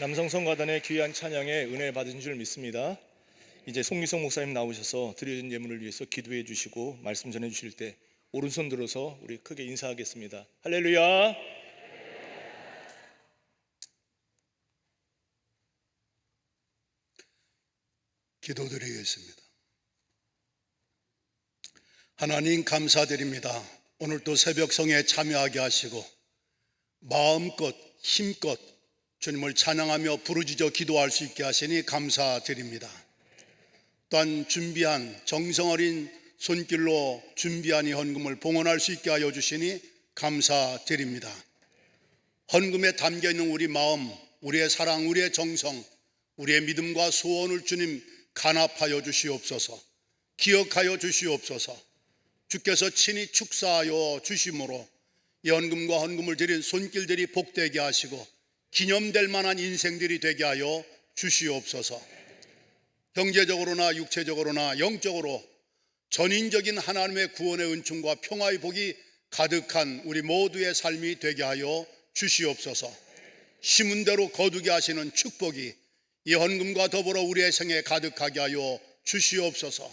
남성 성가단의 귀한 찬양에 은혜 받으신 줄 믿습니다. 이제 송미성 목사님 나오셔서 드려진 예물을 위해서 기도해 주시고 말씀 전해 주실 때 오른손 들어서 우리 크게 인사하겠습니다. 할렐루야. 기도드리겠습니다. 하나님 감사드립니다. 오늘도 새벽성에 참여하게 하시고 마음껏 힘껏 주님을 찬양하며 부르짖어 기도할 수 있게 하시니 감사드립니다. 또한 준비한 정성 어린 손길로 준비한 이 헌금을 봉헌할 수 있게 하여 주시니 감사드립니다. 헌금에 담겨있는 우리 마음, 우리의 사랑, 우리의 정성, 우리의 믿음과 소원을 주님 간합하여 주시옵소서. 기억하여 주시옵소서. 주께서 친히 축사하여 주심으로 이 헌금과 헌금을 드린 손길들이 복되게 하시고 기념될 만한 인생들이 되게 하여 주시옵소서. 경제적으로나 육체적으로나 영적으로 전인적인 하나님의 구원의 은총과 평화의 복이 가득한 우리 모두의 삶이 되게 하여 주시옵소서. 심은 대로 거두게 하시는 축복이 이 헌금과 더불어 우리의 생에 가득하게 하여 주시옵소서.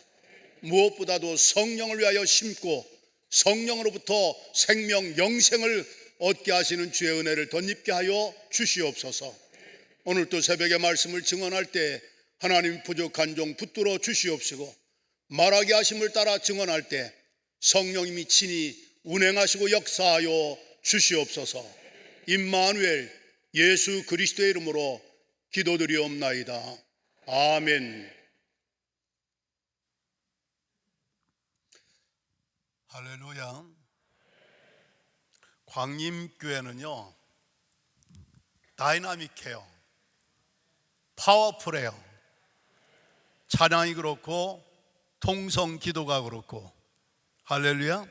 무엇보다도 성령을 위하여 심고 성령으로부터 생명 영생을 얻게 하시는 주의 은혜를 덧입게 하여 주시옵소서. 오늘 또 새벽의 말씀을 증언할 때 하나님 부족한 종 붙들어 주시옵시고 말하게 하심을 따라 증언할 때 성령님이 친히 운행하시고 역사하여 주시옵소서. 임마누엘 예수 그리스도의 이름으로 기도드리옵나이다. 아멘. 할렐루야. 광림교회는요 다이나믹해요. 파워풀해요. 찬양이 그렇고 통성 기도가 그렇고. 할렐루야.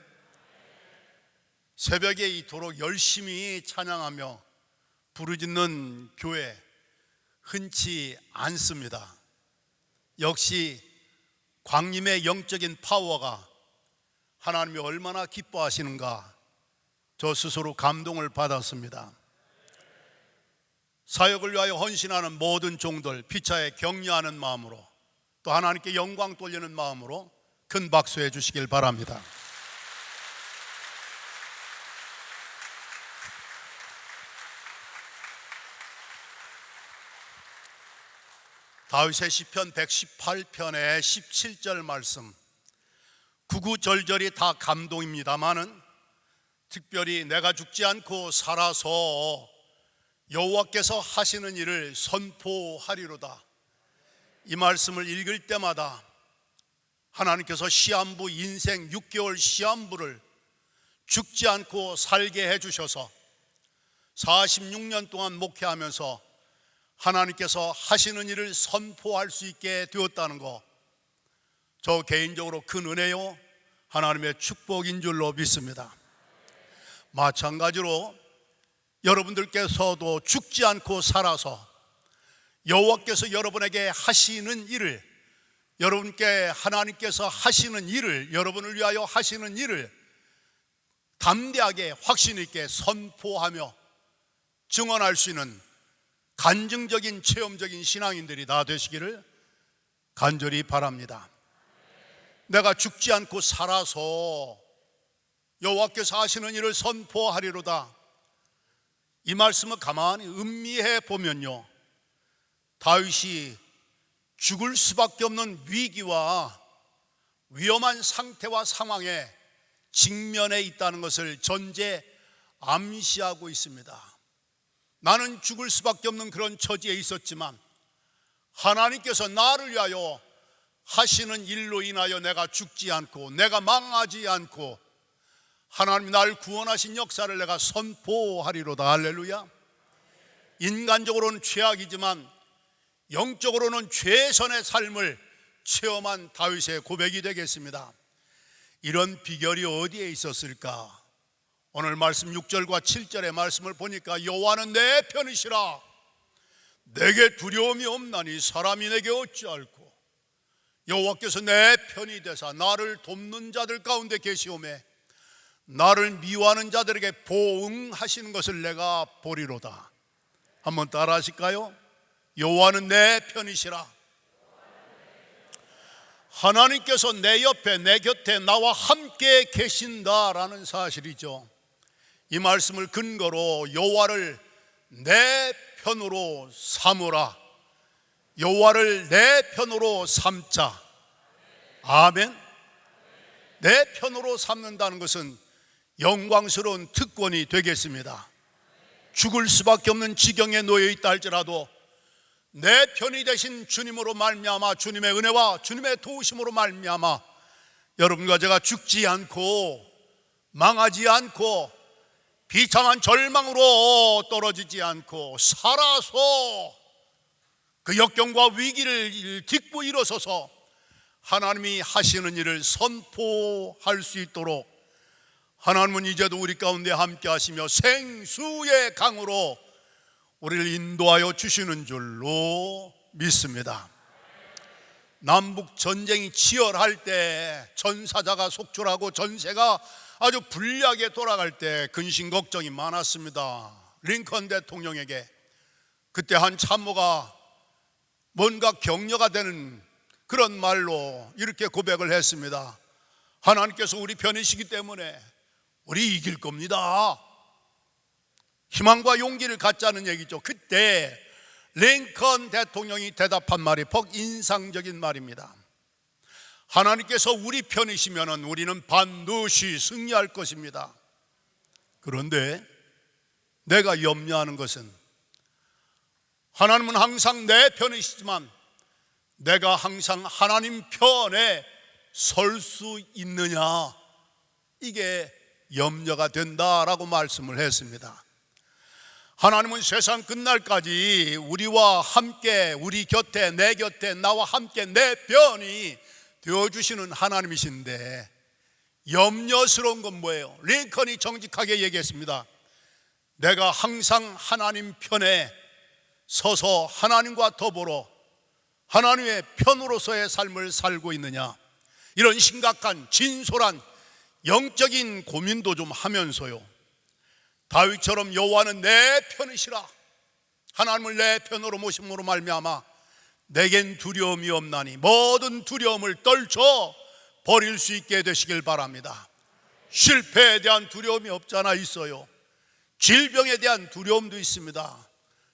새벽에 이토록 열심히 찬양하며 부르짖는 교회 흔치 않습니다. 역시 광림의 영적인 파워가 하나님이 얼마나 기뻐하시는가 저 스스로 감동을 받았습니다. 사역을 위하여 헌신하는 모든 종들 피차에 격려하는 마음으로 또 하나님께 영광 돌리는 마음으로 큰 박수해 주시길 바랍니다. 다윗의 시편 118편의 17절 말씀, 구구절절이 다 감동입니다마는 특별히 내가 죽지 않고 살아서 여호와께서 하시는 일을 선포하리로다. 이 말씀을 읽을 때마다 하나님께서 시한부 인생 6개월 시한부를 죽지 않고 살게 해주셔서 46년 동안 목회하면서 하나님께서 하시는 일을 선포할 수 있게 되었다는 거, 저 개인적으로 큰 은혜요 하나님의 축복인 줄로 믿습니다. 마찬가지로 여러분들께서도 죽지 않고 살아서 여호와께서 여러분에게 하시는 일을, 여러분께 하나님께서 하시는 일을, 여러분을 위하여 하시는 일을 담대하게 확신 있게 선포하며 증언할 수 있는 간증적인 체험적인 신앙인들이 다 되시기를 간절히 바랍니다. 내가 죽지 않고 살아서 여호와께서 하시는 일을 선포하리로다. 이 말씀을 가만히 음미해 보면요, 다윗이 죽을 수밖에 없는 위기와 위험한 상태와 상황에 직면해 있다는 것을 전제 암시하고 있습니다. 나는 죽을 수밖에 없는 그런 처지에 있었지만 하나님께서 나를 위하여 하시는 일로 인하여 내가 죽지 않고 내가 망하지 않고 하나님이 나를 구원하신 역사를 내가 선포하리로다. 할렐루야. 인간적으로는 죄악이지만 영적으로는 최선의 삶을 체험한 다윗의 고백이 되겠습니다. 이런 비결이 어디에 있었을까? 오늘 말씀 6절과 7절의 말씀을 보니까 여호와는 내 편이시라 내게 두려움이 없나니 사람이 내게 어찌할꼬. 여호와께서 내 편이 되사 나를 돕는 자들 가운데 계시오매 나를 미워하는 자들에게 보응하시는 것을 내가 보리로다. 한번 따라 하실까요? 여호와는 내 편이시라. 하나님께서 내 옆에 내 곁에 나와 함께 계신다라는 사실이죠. 이 말씀을 근거로 여호와를 내 편으로 삼으라. 여호와를 내 편으로 삼자. 아멘. 내 편으로 삼는다는 것은 영광스러운 특권이 되겠습니다. 죽을 수밖에 없는 지경에 놓여 있다 할지라도 내 편이 되신 주님으로 말미암아, 주님의 은혜와 주님의 도우심으로 말미암아 여러분과 제가 죽지 않고 망하지 않고 비참한 절망으로 떨어지지 않고 살아서 그 역경과 위기를 딛고 일어서서 하나님이 하시는 일을 선포할 수 있도록 하나님은 이제도 우리 가운데 함께 하시며 생수의 강으로 우리를 인도하여 주시는 줄로 믿습니다. 남북 전쟁이 치열할 때, 전사자가 속출하고 전세가 아주 불리하게 돌아갈 때 근심 걱정이 많았습니다. 링컨 대통령에게 그때 한 참모가 뭔가 격려가 되는 그런 말로 이렇게 고백을 했습니다. 하나님께서 우리 편이시기 때문에 우리 이길 겁니다. 희망과 용기를 갖자는 얘기죠. 그때 링컨 대통령이 대답한 말이 퍽 인상적인 말입니다. 하나님께서 우리 편이시면 우리는 반드시 승리할 것입니다. 그런데 내가 염려하는 것은 하나님은 항상 내 편이시지만 내가 항상 하나님 편에 설 수 있느냐, 이게 염려가 된다라고 말씀을 했습니다. 하나님은 세상 끝날까지 우리와 함께, 우리 곁에, 내 곁에, 나와 함께 내 편이 되어주시는 하나님이신데 염려스러운 건 뭐예요? 링컨이 정직하게 얘기했습니다. 내가 항상 하나님 편에 서서 하나님과 더불어 하나님의 편으로서의 삶을 살고 있느냐, 이런 심각한 진솔한 영적인 고민도 좀 하면서요, 다윗처럼 여호와는 내 편이시라, 하나님을 내 편으로 모심으로 말미암아 내겐 두려움이 없나니 모든 두려움을 떨쳐 버릴 수 있게 되시길 바랍니다. 실패에 대한 두려움이 없잖아 있어요. 질병에 대한 두려움도 있습니다.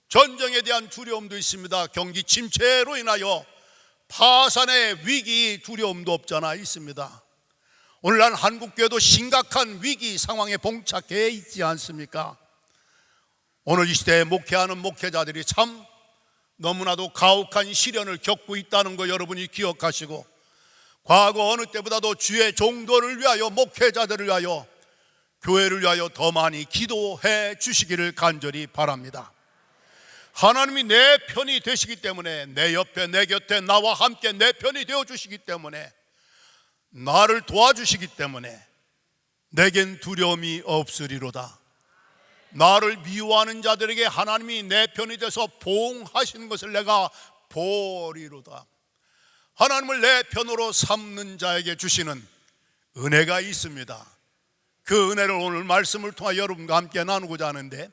전쟁에 대한 두려움도 있습니다. 경기 침체로 인하여 파산의 위기 두려움도 없잖아 있습니다. 오늘날 한국교회도 심각한 위기 상황에 봉착해 있지 않습니까? 오늘 이 시대에 목회하는 목회자들이 참 너무나도 가혹한 시련을 겪고 있다는 거 여러분이 기억하시고, 과거 어느 때보다도 주의 종도를 위하여, 목회자들을 위하여, 교회를 위하여 더 많이 기도해 주시기를 간절히 바랍니다. 하나님이 내 편이 되시기 때문에, 내 옆에 내 곁에 나와 함께 내 편이 되어 주시기 때문에, 나를 도와주시기 때문에 내겐 두려움이 없으리로다. 나를 미워하는 자들에게 하나님이 내 편이 돼서 보응하시는 것을 내가 보리로다. 하나님을 내 편으로 삼는 자에게 주시는 은혜가 있습니다. 그 은혜를 오늘 말씀을 통해 여러분과 함께 나누고자 하는데,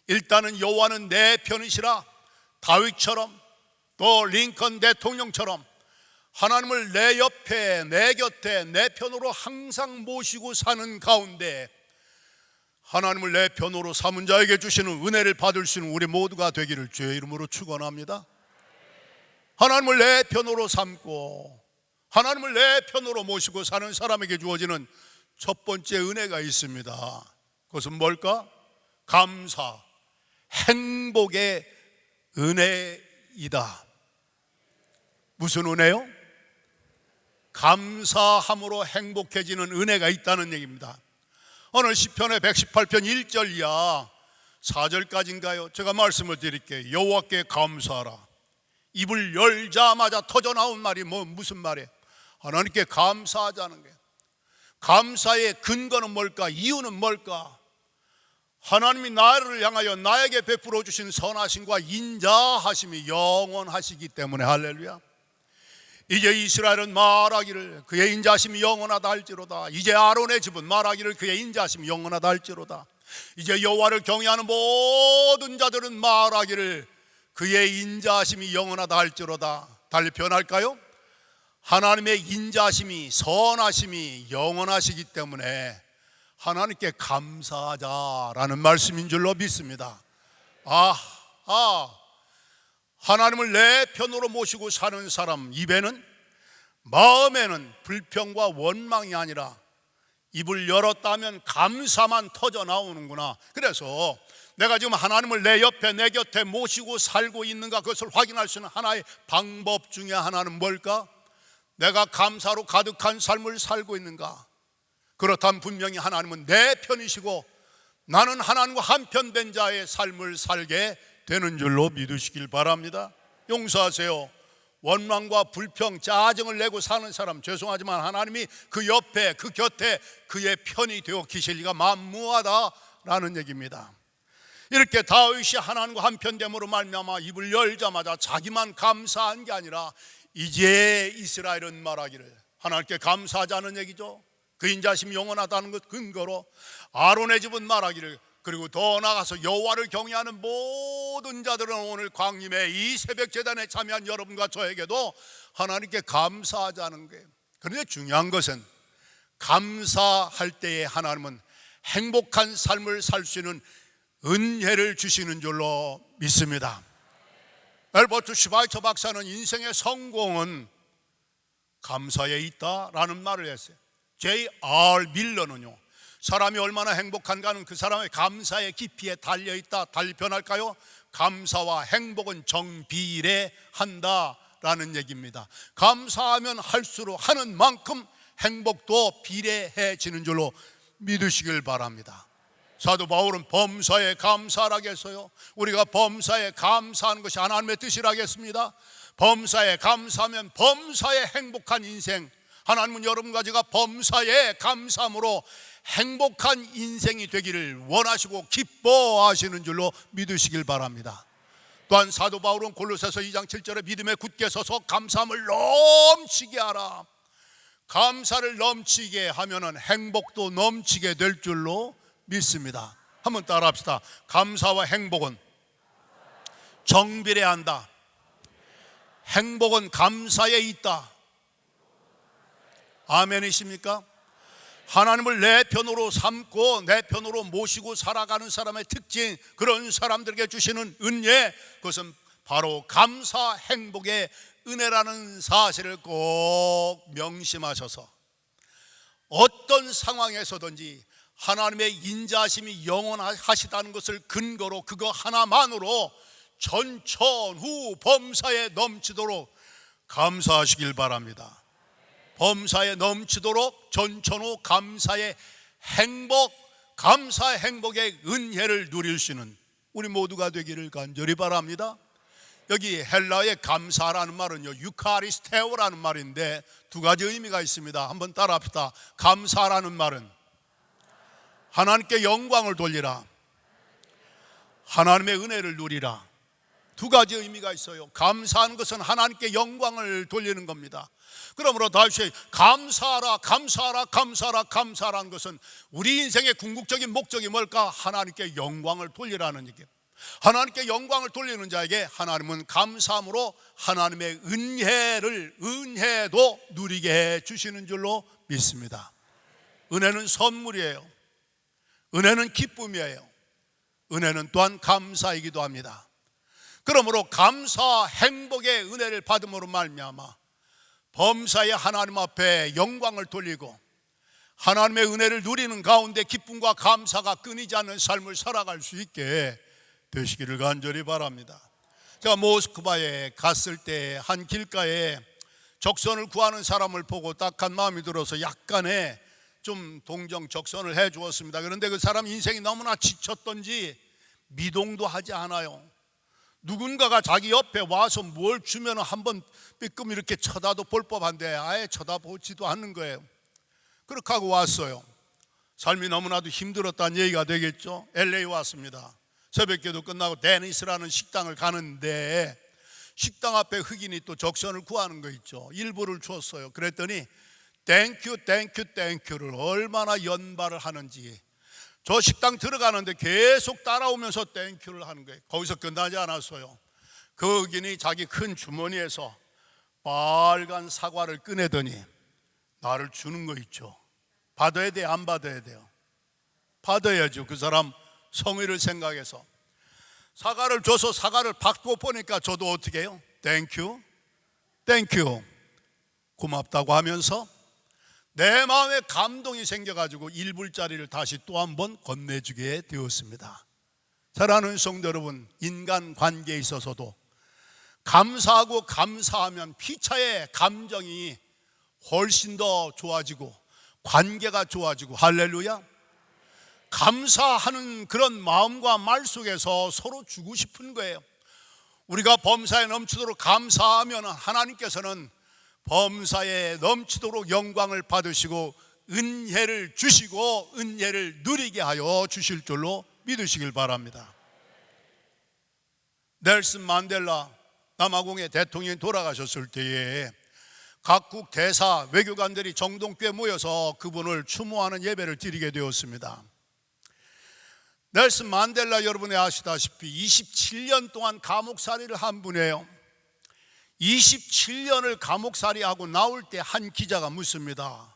일단은 여호와는 내 편이시라, 다윗처럼 또 링컨 대통령처럼 하나님을 내 옆에, 내 곁에, 내 편으로 항상 모시고 사는 가운데 하나님을 내 편으로 삼은 자에게 주시는 은혜를 받을 수 있는 우리 모두가 되기를 주의 이름으로 축원합니다. 하나님을 내 편으로 삼고 하나님을 내 편으로 모시고 사는 사람에게 주어지는 첫 번째 은혜가 있습니다. 그것은 뭘까? 감사, 행복의 은혜이다. 무슨 은혜요? 감사함으로 행복해지는 은혜가 있다는 얘기입니다. 오늘 시편의 118편 1절 이하 4절까지인가요? 제가 말씀을 드릴게요. 여호와께 감사하라. 입을 열자마자 터져나온 말이 무슨 말이에요? 하나님께 감사하자는 거예요. 감사의 근거는 뭘까? 이유는 뭘까? 하나님이 나를 향하여 나에게 베풀어 주신 선하심과 인자하심이 영원하시기 때문에. 할렐루야. 이제 이스라엘은 말하기를 그의 인자하심이 영원하다 할지로다. 이제 아론의 집은 말하기를 그의 인자하심이 영원하다 할지로다. 이제 여호와를 경외하는 모든 자들은 말하기를 그의 인자하심이 영원하다 할지로다. 달리 변할까요? 하나님의 인자하심이, 선하심이 영원하시기 때문에 하나님께 감사하자라는 말씀인 줄로 믿습니다. 하나님을 내 편으로 모시고 사는 사람 입에는, 마음에는 불평과 원망이 아니라 입을 열었다면 감사만 터져 나오는구나. 그래서 내가 지금 하나님을 내 옆에, 내 곁에 모시고 살고 있는가, 그것을 확인할 수 있는 하나의 방법 중에 하나는 뭘까? 내가 감사로 가득한 삶을 살고 있는가? 그렇다면 분명히 하나님은 내 편이시고 나는 하나님과 한편된 자의 삶을 살게 되는 줄로 믿으시길 바랍니다. 용서하세요. 원망과 불평, 짜증을 내고 사는 사람, 죄송하지만 하나님이 그 옆에, 그 곁에 그의 편이 되어 계실 리가 만무하다라는 얘기입니다. 이렇게 다윗이 하나님과 한편됨으로 말미암아 입을 열자마자 자기만 감사한 게 아니라 이제 이스라엘은 말하기를, 하나님께 감사하자는 얘기죠. 그 인자심이 영원하다는 것 근거로 아론의 집은 말하기를, 그리고 더 나아가서 여호와를 경외하는 모든 자들은 오늘 광림의 이 새벽 제단에 참여한 여러분과 저에게도 하나님께 감사하자는 거예요. 그런데 중요한 것은 감사할 때에 하나님은 행복한 삶을 살 수 있는 은혜를 주시는 줄로 믿습니다. 엘버트 슈바이처 박사는 인생의 성공은 감사에 있다라는 말을 했어요. J.R. 밀러는요, 사람이 얼마나 행복한가는 그 사람의 감사의 깊이에 달려있다. 달리 변할까요? 감사와 행복은 정비례한다라는 얘기입니다. 감사하면 할수록 하는 만큼 행복도 비례해지는 줄로 믿으시길 바랍니다. 사도 바울은 범사에 감사하라겠어요. 우리가 범사에 감사하는 것이 하나님의 뜻이라겠습니다. 범사에 감사하면 범사에 행복한 인생, 하나님은 여러분과 제가 범사에 감사함으로 행복한 인생이 되기를 원하시고 기뻐하시는 줄로 믿으시길 바랍니다. 또한 사도 바울은 골로새서 2장 7절에 믿음에 굳게 서서 감사함을 넘치게 하라. 감사를 넘치게 하면은 행복도 넘치게 될 줄로 믿습니다. 한번 따라 합시다. 감사와 행복은 정비례한다. 행복은 감사에 있다. 아멘이십니까? 하나님을 내 편으로 삼고 내 편으로 모시고 살아가는 사람의 특징, 그런 사람들에게 주시는 은혜, 그것은 바로 감사 행복의 은혜라는 사실을 꼭 명심하셔서 어떤 상황에서든지 하나님의 인자하심이 영원하시다는 것을 근거로 그거 하나만으로 전천후 범사에 넘치도록 감사하시길 바랍니다. 범사에 넘치도록 전천후 감사의 행복, 감사의 행복의 은혜를 누릴 수 있는 우리 모두가 되기를 간절히 바랍니다. 여기 헬라의 감사라는 말은요, 유카리스테오라는 말인데 두 가지 의미가 있습니다. 한번 따라합시다. 감사라는 말은 하나님께 영광을 돌리라, 하나님의 은혜를 누리라. 두 가지 의미가 있어요. 감사하는 것은 하나님께 영광을 돌리는 겁니다. 그러므로 다윗이 감사하라, 감사하라, 감사하라, 감사하라는 것은 우리 인생의 궁극적인 목적이 뭘까? 하나님께 영광을 돌리라는 얘기예요. 하나님께 영광을 돌리는 자에게 하나님은 감사함으로 하나님의 은혜도 누리게 해 주시는 줄로 믿습니다. 은혜는 선물이에요. 은혜는 기쁨이에요. 은혜는 또한 감사이기도 합니다. 그러므로 감사 행복의 은혜를 받음으로 말미암아 범사의 하나님 앞에 영광을 돌리고 하나님의 은혜를 누리는 가운데 기쁨과 감사가 끊이지 않는 삶을 살아갈 수 있게 되시기를 간절히 바랍니다. 제가 모스크바에 갔을 때 한 길가에 적선을 구하는 사람을 보고 딱한 마음이 들어서 약간의 좀 동정 적선을 해 주었습니다. 그런데 그 사람 인생이 너무나 지쳤던지 미동도 하지 않아요. 누군가가 자기 옆에 와서 뭘 주면 한번 삐끔 이렇게 쳐다도 볼 법한데 아예 쳐다보지도 않는 거예요. 그렇게 하고 왔어요. 삶이 너무나도 힘들었다는 얘기가 되겠죠. LA 왔습니다. 새벽기도 끝나고 데니스라는 식당을 가는데 식당 앞에 흑인이 또 적선을 구하는 거 있죠. 일부를 줬어요. 그랬더니 땡큐 땡큐 땡큐를 얼마나 연발을 하는지, 저 식당 들어가는데 계속 따라오면서 땡큐를 하는 거예요. 거기서 끝나지 않았어요. 그 어gin이 자기 큰 주머니에서 빨간 사과를 꺼내더니 나를 주는 거 있죠. 받아야 돼요, 안 받아야 돼요? 받아야죠. 그 사람 성의를 생각해서 사과를 줘서 사과를 받고 보니까 저도 어떻게 해요? 땡큐 고맙다고 하면서 내 마음에 감동이 생겨가지고 1불짜리를 다시 또 한 번 건네주게 되었습니다. 사랑하는 성도 여러분, 인간관계에 있어서도 감사하고 감사하면 피차의 감정이 훨씬 더 좋아지고 관계가 좋아지고, 할렐루야. 감사하는 그런 마음과 말 속에서 서로 주고 싶은 거예요. 우리가 범사에 넘치도록 감사하면 하나님께서는 범사에 넘치도록 영광을 받으시고 은혜를 주시고 은혜를 누리게 하여 주실 줄로 믿으시길 바랍니다. 넬슨 만델라 남아공의 대통령이 돌아가셨을 때에 각국 대사 외교관들이 정동교에 모여서 그분을 추모하는 예배를 드리게 되었습니다. 넬슨 만델라, 여러분이 아시다시피 27년 동안 감옥살이를 한 분이에요. 27년을 감옥살이하고 나올 때 한 기자가 묻습니다.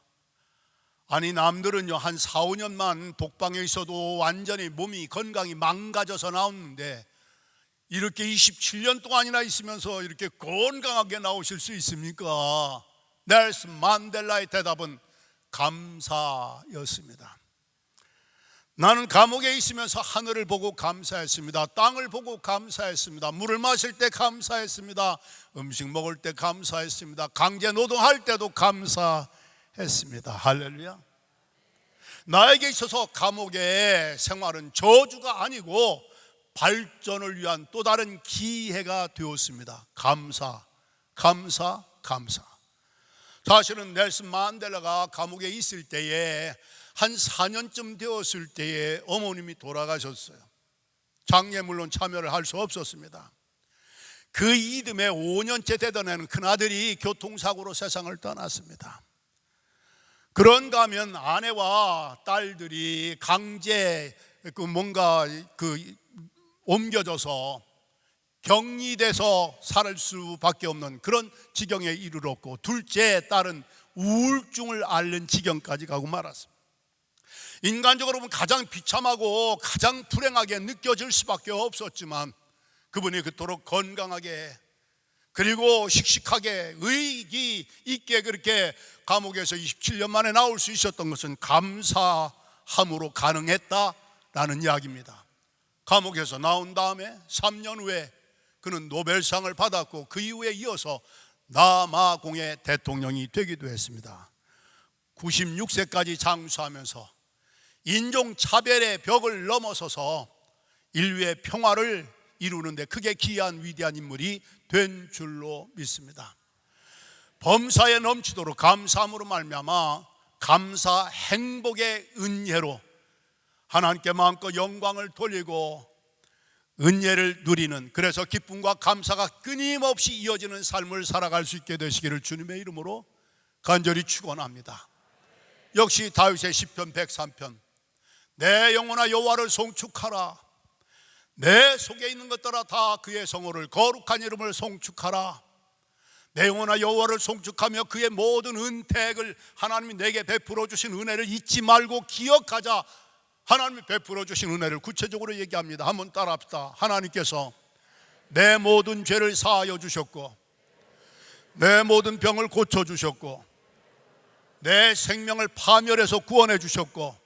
아니, 남들은요 한 4, 5년만 독방에 있어도 완전히 몸이 건강이 망가져서 나오는데 이렇게 27년 동안이나 있으면서 이렇게 건강하게 나오실 수 있습니까? 넬슨 만델라의 대답은 감사였습니다. 나는 감옥에 있으면서 하늘을 보고 감사했습니다. 땅을 보고 감사했습니다. 물을 마실 때 감사했습니다. 음식 먹을 때 감사했습니다. 강제 노동할 때도 감사했습니다. 할렐루야. 나에게 있어서 감옥의 생활은 저주가 아니고 발전을 위한 또 다른 기회가 되었습니다. 감사. 사실은 넬슨 만델라가 감옥에 있을 때에 한 4년쯤 되었을 때에 어머님이 돌아가셨어요. 장례에 물론 참여를 할 수 없었습니다. 그 이듬해 5년째 되던 애는 큰아들이 교통사고로 세상을 떠났습니다. 그런가 하면 아내와 딸들이 강제 옮겨져서 격리돼서 살 수밖에 없는 그런 지경에 이르렀고, 둘째 딸은 우울증을 앓는 지경까지 가고 말았습니다. 인간적으로 보면 가장 비참하고 가장 불행하게 느껴질 수밖에 없었지만 그분이 그토록 건강하게 그리고 씩씩하게 의기 있게 그렇게 감옥에서 27년 만에 나올 수 있었던 것은 감사함으로 가능했다라는 이야기입니다. 감옥에서 나온 다음에 3년 후에 그는 노벨상을 받았고 그 이후에 이어서 남아공의 대통령이 되기도 했습니다. 96세까지 장수하면서 인종차별의 벽을 넘어서서 인류의 평화를 이루는데 크게 기여한 위대한 인물이 된 줄로 믿습니다. 범사에 넘치도록 감사함으로 말미암아 감사 행복의 은혜로 하나님께 마음껏 영광을 돌리고 은혜를 누리는, 그래서 기쁨과 감사가 끊임없이 이어지는 삶을 살아갈 수 있게 되시기를 주님의 이름으로 간절히 축원합니다. 역시 다윗의 시편 103편, 내 영혼아 여호와를 송축하라. 내 속에 있는 것들아 다 그의 성호를, 거룩한 이름을 송축하라. 내 영혼아 여호와를 송축하며 그의 모든 은택을, 하나님이 내게 베풀어 주신 은혜를 잊지 말고 기억하자. 하나님이 베풀어 주신 은혜를 구체적으로 얘기합니다. 한번 따라합시다. 하나님께서 내 모든 죄를 사하여 주셨고 내 모든 병을 고쳐 주셨고 내 생명을 파멸해서 구원해 주셨고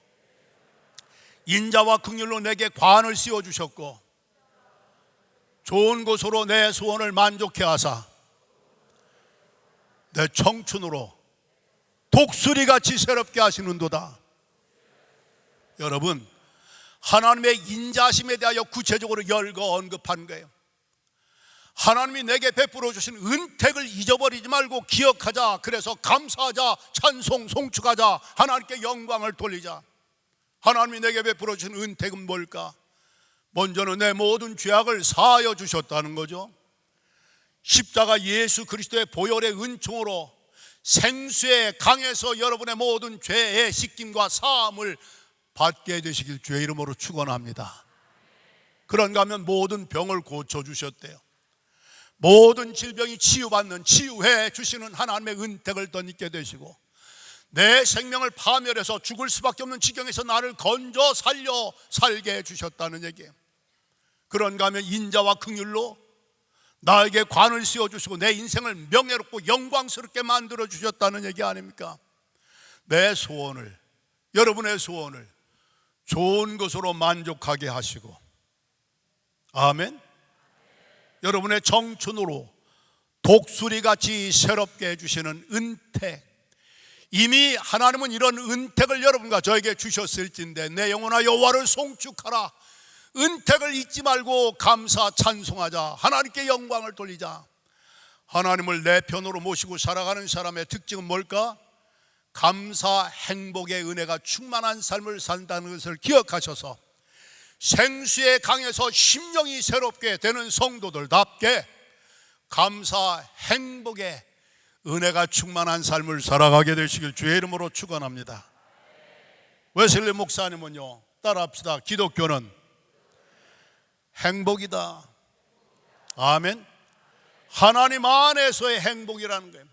인자와 긍휼로 내게 관을 씌워 주셨고 좋은 곳으로 내 소원을 만족해 하사 내 청춘으로 독수리같이 새롭게 하시는도다. 여러분, 하나님의 인자심에 대하여 구체적으로 열거 언급한 거예요. 하나님이 내게 베풀어 주신 은택을 잊어버리지 말고 기억하자. 그래서 감사하자, 찬송, 송축하자, 하나님께 영광을 돌리자. 하나님이 내게 베풀어 주신 은택은 뭘까? 먼저는 내 모든 죄악을 사하여 주셨다는 거죠. 십자가 예수 그리스도의 보혈의 은총으로 생수의 강에서 여러분의 모든 죄의 씻김과 사함을 받게 되시길 주의 이름으로 축원합니다. 그런가 하면 모든 병을 고쳐주셨대요. 모든 질병이 치유받는 치유해 주시는 하나님의 은택을 덧입게 되시고, 내 생명을 파멸해서 죽을 수밖에 없는 지경에서 나를 건져 살려 살게 해주셨다는 얘기예요. 그런가 하면 인자와 긍휼로 나에게 관을 씌워주시고 내 인생을 명예롭고 영광스럽게 만들어 주셨다는 얘기 아닙니까? 내 소원을, 여러분의 소원을 좋은 것으로 만족하게 하시고, 아멘. 여러분의 청춘으로 독수리같이 새롭게 해주시는 은택, 이미 하나님은 이런 은택을 여러분과 저에게 주셨을진데 내 영혼아 여호와를 송축하라. 은택을 잊지 말고 감사 찬송하자. 하나님께 영광을 돌리자. 하나님을 내 편으로 모시고 살아가는 사람의 특징은 뭘까? 감사 행복의 은혜가 충만한 삶을 산다는 것을 기억하셔서 생수의 강에서 심령이 새롭게 되는 성도들답게 감사 행복의 은혜가 충만한 삶을 살아가게 되시길 주의 이름으로 축원합니다. 웨슬리 목사님은요, 따라합시다. 기독교는 행복이다. 아멘. 하나님 안에서의 행복이라는 거예요.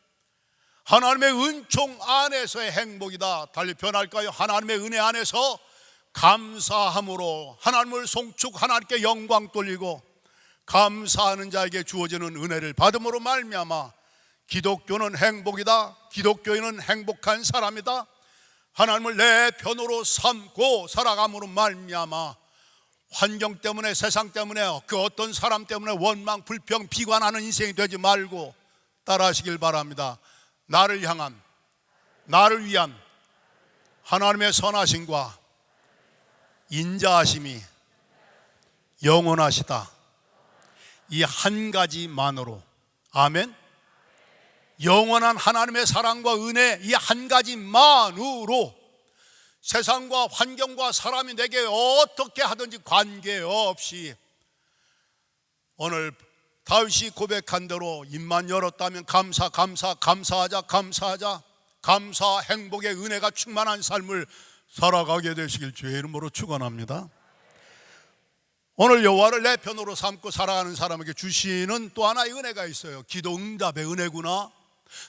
하나님의 은총 안에서의 행복이다. 달리 변할까요? 하나님의 은혜 안에서 감사함으로 하나님을 송축, 하나님께 영광 돌리고 감사하는 자에게 주어지는 은혜를 받음으로 말미암아 기독교는 행복이다. 기독교인은 행복한 사람이다. 하나님을 내 편으로 삼고 살아감으로 말미암아 환경 때문에, 세상 때문에, 그 어떤 사람 때문에 원망, 불평, 비관하는 인생이 되지 말고 따라하시길 바랍니다. 나를 향한, 나를 위한 하나님의 선하심과 인자하심이 영원하시다. 이 한 가지만으로, 아멘. 영원한 하나님의 사랑과 은혜, 이 한 가지만으로 세상과 환경과 사람이 내게 어떻게 하든지 관계없이 오늘 다윗이 고백한 대로 입만 열었다면 감사하자. 감사 행복의 은혜가 충만한 삶을 살아가게 되시길 주의 이름으로 축원합니다. 오늘 여호와를 내 편으로 삼고 살아가는 사람에게 주시는 또 하나의 은혜가 있어요. 기도 응답의 은혜구나.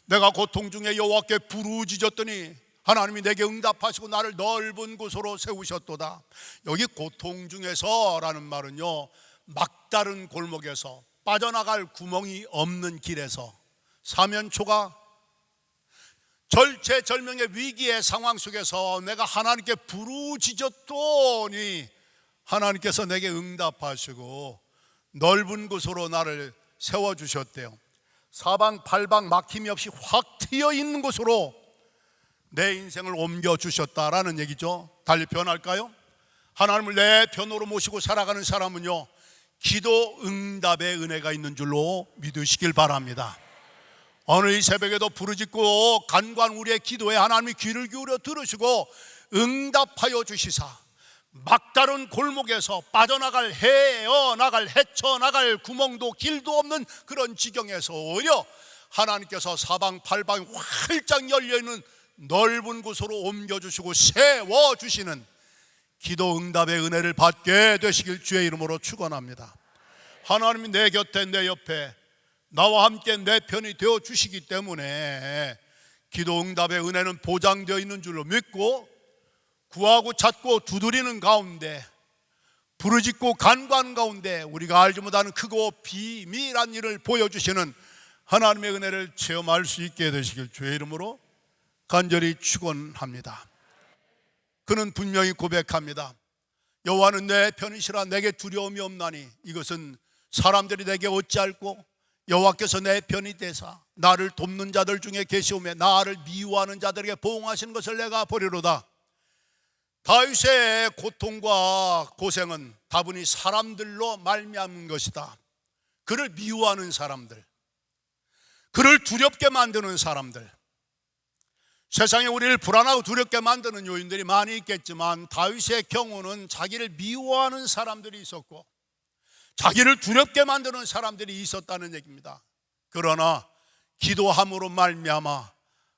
내가 고통 중에 여호와께 부르짖었더니 하나님이 내게 응답하시고 나를 넓은 곳으로 세우셨도다. 여기 고통 중에서라는 말은요, 막다른 골목에서 빠져나갈 구멍이 없는 길에서 사면초가 절체절명의 위기의 상황 속에서 내가 하나님께 부르짖었더니 하나님께서 내게 응답하시고 넓은 곳으로 나를 세워주셨대요. 사방팔방 막힘이 없이 확 트여 있는 곳으로 내 인생을 옮겨주셨다라는 얘기죠. 달리 변할까요? 하나님을 내 편으로 모시고 살아가는 사람은요, 기도 응답의 은혜가 있는 줄로 믿으시길 바랍니다. 오늘 이 새벽에도 부르짖고 간구한 우리의 기도에 하나님이 귀를 기울여 들으시고 응답하여 주시사 막다른 골목에서 빠져나갈, 헤어나갈, 헤쳐나갈 구멍도 길도 없는 그런 지경에서 오히려 하나님께서 사방팔방이 활짝 열려있는 넓은 곳으로 옮겨주시고 세워주시는 기도 응답의 은혜를 받게 되시길 주의 이름으로 축원합니다. 하나님이 내 곁에, 내 옆에, 나와 함께 내 편이 되어 주시기 때문에 기도 응답의 은혜는 보장되어 있는 줄로 믿고 구하고 찾고 두드리는 가운데, 부르짖고 간구하는 가운데 우리가 알지 못하는 크고 비밀한 일을 보여주시는 하나님의 은혜를 체험할 수 있게 되시길 주의 이름으로 간절히 축원합니다. 그는 분명히 고백합니다. 여호와는 내 편이시라 내게 두려움이 없나니 이것은 사람들이 내게 어찌할꼬 여호와께서 내 편이 되사 나를 돕는 자들 중에 계시오매 나를 미워하는 자들에게 보응하시는 것을 내가 보리로다. 다윗의 고통과 고생은 다분히 사람들로 말미암은 것이다. 그를 미워하는 사람들, 그를 두렵게 만드는 사람들, 세상에 우리를 불안하고 두렵게 만드는 요인들이 많이 있겠지만 다윗의 경우는 자기를 미워하는 사람들이 있었고 자기를 두렵게 만드는 사람들이 있었다는 얘기입니다. 그러나 기도함으로 말미암아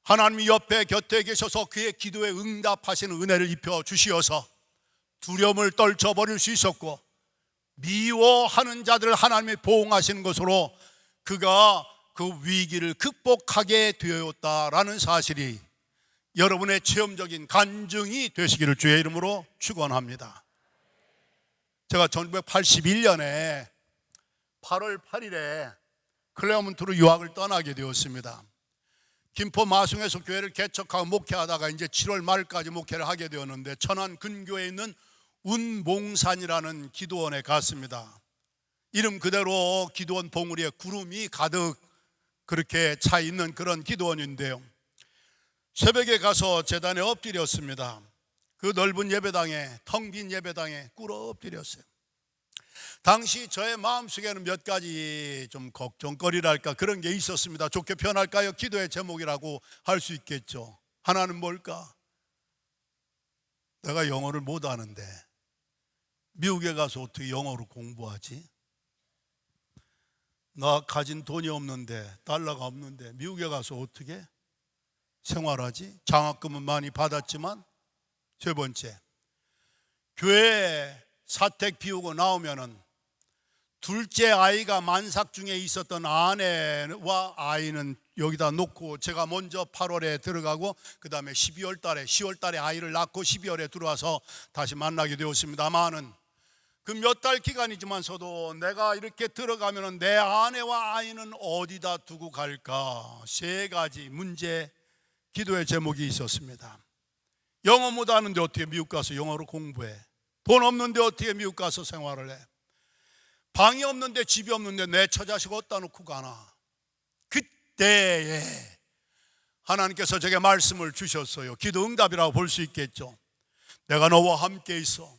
하나님이 옆에 곁에 계셔서 그의 기도에 응답하시는 은혜를 입혀 주시어서 두려움을 떨쳐버릴 수 있었고 미워하는 자들을 하나님이 보응하시는 것으로 그가 그 위기를 극복하게 되었다라는 사실이 여러분의 체험적인 간증이 되시기를 주의 이름으로 축원합니다. 제가 1981년에 8월 8일에 클레어몬트로 유학을 떠나게 되었습니다. 김포 마숭에서 교회를 개척하고 목회하다가 이제 7월 말까지 목회를 하게 되었는데 천안 근교에 있는 운몽산이라는 기도원에 갔습니다. 이름 그대로 기도원 봉우리에 구름이 가득 그렇게 차 있는 그런 기도원인데요. 새벽에 가서 제단에 엎드렸습니다. 그 넓은 예배당에, 텅 빈 예배당에 꿇어 엎드렸어요. 당시 저의 마음속에는 몇 가지 좀 걱정거리랄까 그런 게 있었습니다. 좋게 표현할까요? 기도의 제목이라고 할 수 있겠죠. 하나는 뭘까? 내가 영어를 못하는데 미국에 가서 어떻게 영어로 공부하지? 나 가진 돈이 없는데, 달러가 없는데 미국에 가서 어떻게 생활하지? 장학금은 많이 받았지만, 세 번째, 교회 사택 비우고 나오면은 둘째 아이가 만삭 중에 있었던 아내와 아이는 여기다 놓고 제가 먼저 8월에 들어가고 그 다음에 10월 달에 아이를 낳고 12월에 들어와서 다시 만나게 되었습니다만은 그 몇 달 기간이지만서도 내가 이렇게 들어가면 내 아내와 아이는 어디다 두고 갈까? 세 가지 문제, 기도의 제목이 있었습니다. 영어 못하는데 어떻게 미국 가서 영어로 공부해? 돈 없는데 어떻게 미국 가서 생활을 해? 방이 없는데 집이 없는데 내 처자식 어디다 놓고 가나? 그때에 하나님께서 제게 말씀을 주셨어요. 기도 응답이라고 볼 수 있겠죠. 내가 너와 함께 있어.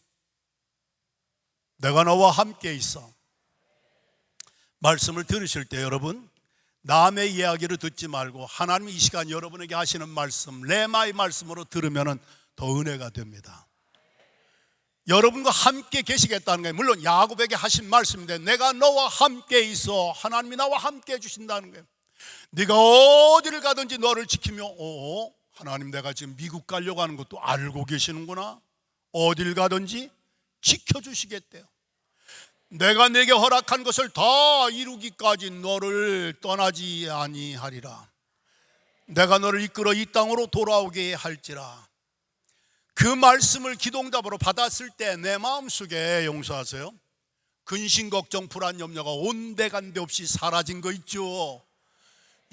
내가 너와 함께 있어. 말씀을 들으실 때 여러분, 남의 이야기를 듣지 말고 하나님이 이 시간 여러분에게 하시는 말씀, 레마의 말씀으로 들으면 더 은혜가 됩니다. 여러분과 함께 계시겠다는 거예요. 물론 야곱에게 하신 말씀인데 내가 너와 함께 있어. 하나님이 나와 함께 해주신다는 거예요. 네가 어디를 가든지 너를 지키며, 하나님 내가 지금 미국 가려고 하는 것도 알고 계시는구나. 어딜 가든지 지켜주시겠대요. 내가 내게 허락한 것을 다 이루기까지 너를 떠나지 아니하리라. 내가 너를 이끌어 이 땅으로 돌아오게 할지라. 그 말씀을 기도응답으로 받았을 때 내 마음속에, 용서하세요, 근심 걱정 불안 염려가 온데간데 없이 사라진 거 있죠.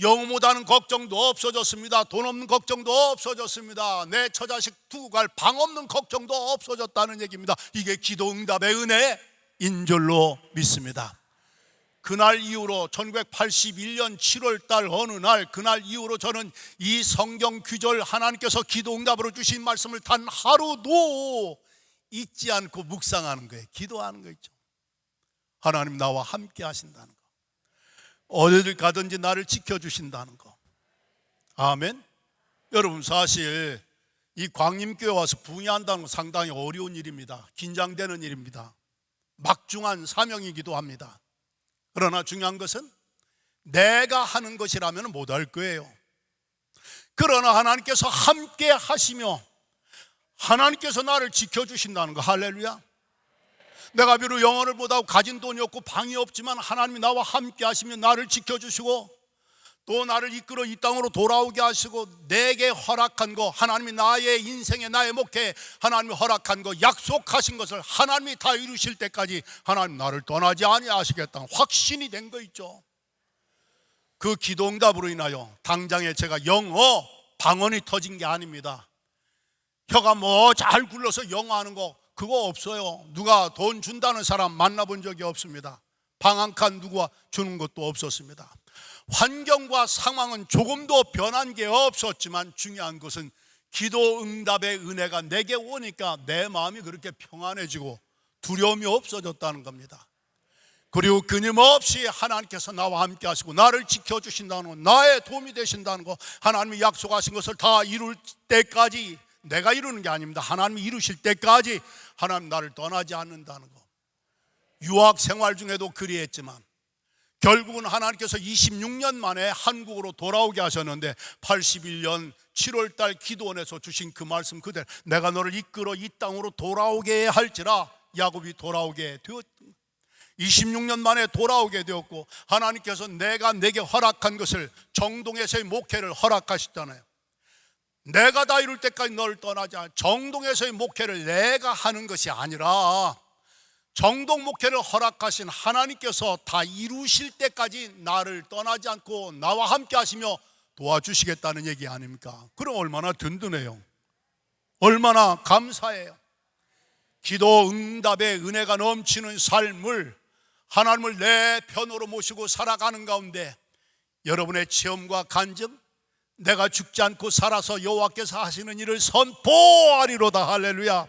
영어 못하는 걱정도 없어졌습니다. 돈 없는 걱정도 없어졌습니다. 내 처자식 두고 갈 방 없는 걱정도 없어졌다는 얘기입니다. 이게 기도응답의 은혜인 줄로 믿습니다. 그날 이후로 1981년 7월 달 어느 날, 그날 이후로 저는 이 성경 규절, 하나님께서 기도응답으로 주신 말씀을 단 하루도 잊지 않고 묵상하는 거예요. 기도하는 거 있죠. 하나님 나와 함께 하신다는 거, 어디를 가든지 나를 지켜주신다는 거. 아멘. 여러분, 사실 이 광림교회 와서 부흥한다는 건 상당히 어려운 일입니다. 긴장되는 일입니다. 막중한 사명이기도 합니다. 그러나 중요한 것은 내가 하는 것이라면 못할 거예요. 그러나 하나님께서 함께 하시며 하나님께서 나를 지켜주신다는 거. 할렐루야. 내가 비록 영어를 못하고 가진 돈이 없고 방이 없지만 하나님이 나와 함께 하시며 나를 지켜주시고 또 나를 이끌어 이 땅으로 돌아오게 하시고 내게 허락한 거, 하나님이 나의 인생에, 나의 목회에 하나님이 허락한 거, 약속하신 것을 하나님이 다 이루실 때까지 하나님 나를 떠나지 아니하시겠다는 확신이 된 거 있죠. 그 기도응답으로 인하여 당장에 제가 영어 방언이 터진 게 아닙니다. 혀가 뭐 잘 굴러서 영어 하는 거 그거 없어요. 누가 돈 준다는 사람 만나본 적이 없습니다. 방 한 칸 누구와 주는 것도 없었습니다. 환경과 상황은 조금도 변한 게 없었지만 중요한 것은 기도 응답의 은혜가 내게 오니까 내 마음이 그렇게 평안해지고 두려움이 없어졌다는 겁니다. 그리고 끊임없이 하나님께서 나와 함께 하시고 나를 지켜주신다는 것, 나의 도움이 되신다는 것, 하나님이 약속하신 것을 다 이룰 때까지, 내가 이루는 게 아닙니다. 하나님이 이루실 때까지 하나님 나를 떠나지 않는다는 것. 유학 생활 중에도 그리했지만 결국은 하나님께서 26년 만에 한국으로 돌아오게 하셨는데 81년 7월 달 기도원에서 주신 그 말씀 그대로 내가 너를 이끌어 이 땅으로 돌아오게 할지라. 야곱이 돌아오게 되었. 26년 만에 돌아오게 되었고, 하나님께서 내가 내게 허락한 것을, 정동에서의 목회를 허락하셨잖아요. 내가 다 이룰 때까지 너를 떠나지 않아. 정동에서의 목회를 내가 하는 것이 아니라 정동 목회를 허락하신 하나님께서 다 이루실 때까지 나를 떠나지 않고 나와 함께 하시며 도와주시겠다는 얘기 아닙니까? 그럼 얼마나 든든해요. 얼마나 감사해요. 기도 응답의 은혜가 넘치는 삶을, 하나님을 내 편으로 모시고 살아가는 가운데 여러분의 체험과 간증, 내가 죽지 않고 살아서 여호와께서 하시는 일을 선포하리로다. 할렐루야.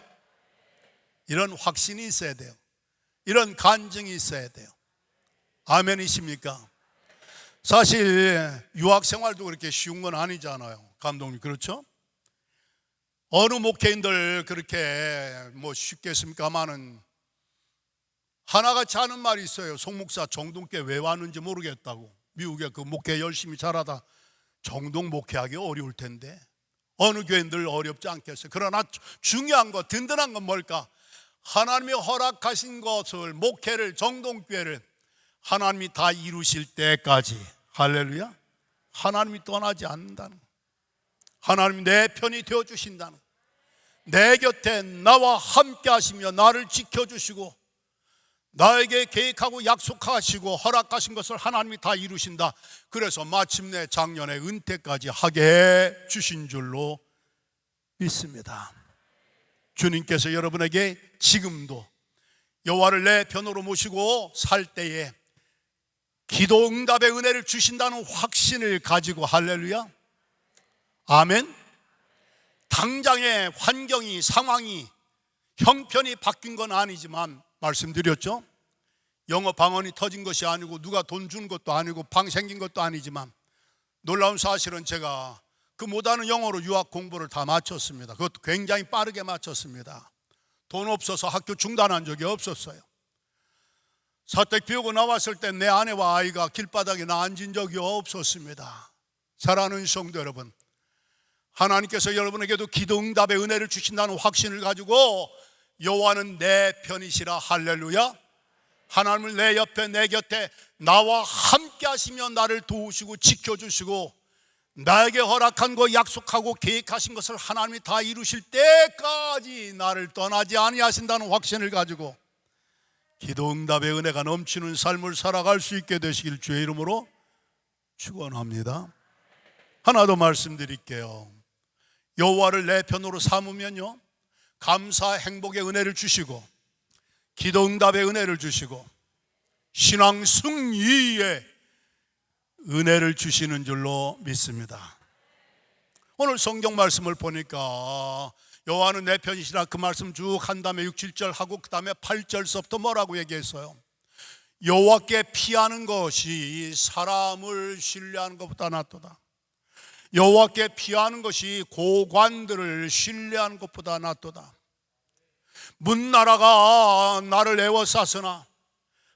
이런 확신이 있어야 돼요. 이런 간증이 있어야 돼요. 아멘이십니까? 사실 유학생활도 그렇게 쉬운 건 아니잖아요. 감독님, 그렇죠? 어느 목회인들 그렇게 쉽겠습니까마는 하나같이 하는 말이 있어요. 송 목사 정동께 왜 왔는지 모르겠다고. 미국에 그 목회 열심히 잘하다 정동 목회하기 어려울 텐데 어느 교인들 어렵지 않겠어요. 그러나 중요한 거, 든든한 건 뭘까? 하나님이 허락하신 것을, 목회를, 정동교회를 하나님이 다 이루실 때까지, 할렐루야, 하나님이 떠나지 않는다는 거. 하나님이 내 편이 되어주신다는 거. 내 곁에 나와 함께 하시며 나를 지켜주시고 나에게 계획하고 약속하시고 허락하신 것을 하나님이 다 이루신다. 그래서 마침내 작년에 은퇴까지 하게 해 주신 줄로 믿습니다. 주님께서 여러분에게 지금도 여호와를 내 편으로 모시고 살 때에 기도 응답의 은혜를 주신다는 확신을 가지고, 할렐루야, 아멘. 당장의 환경이, 상황이, 형편이 바뀐 건 아니지만, 말씀드렸죠, 영어 방언이 터진 것이 아니고 누가 돈 준 것도 아니고 방 생긴 것도 아니지만, 놀라운 사실은 제가 그 못하는 영어로 유학 공부를 다 마쳤습니다. 그것도 굉장히 빠르게 마쳤습니다. 돈 없어서 학교 중단한 적이 없었어요. 사택 비우고 나왔을 때 내 아내와 아이가 길바닥에 앉은 적이 없었습니다. 사랑하는 성도 여러분, 하나님께서 여러분에게도 기도 응답의 은혜를 주신다는 확신을 가지고 여호와는 내 편이시라. 할렐루야. 하나님을 내 옆에, 내 곁에 나와 함께 하시며 나를 도우시고 지켜주시고 나에게 허락한 거, 약속하고 계획하신 것을 하나님이 다 이루실 때까지 나를 떠나지 아니하신다는 확신을 가지고 기도 응답의 은혜가 넘치는 삶을 살아갈 수 있게 되시길 주의 이름으로 축원합니다. 하나 더 말씀드릴게요. 여호와를 내 편으로 삼으면요, 감사 행복의 은혜를 주시고 기도 응답의 은혜를 주시고 신앙 승리의 은혜를 주시는 줄로 믿습니다. 오늘 성경 말씀을 보니까 여호와는 내 편이시라 그 말씀 쭉 한 다음에 6, 7절 하고 그 다음에 8절서부터 뭐라고 얘기했어요? 여호와께 피하는 것이 사람을 신뢰하는 것보다 낫도다. 여호와께 피하는 것이 고관들을 신뢰하는 것보다 낫도다. 문나라가 나를 애워쌌으나,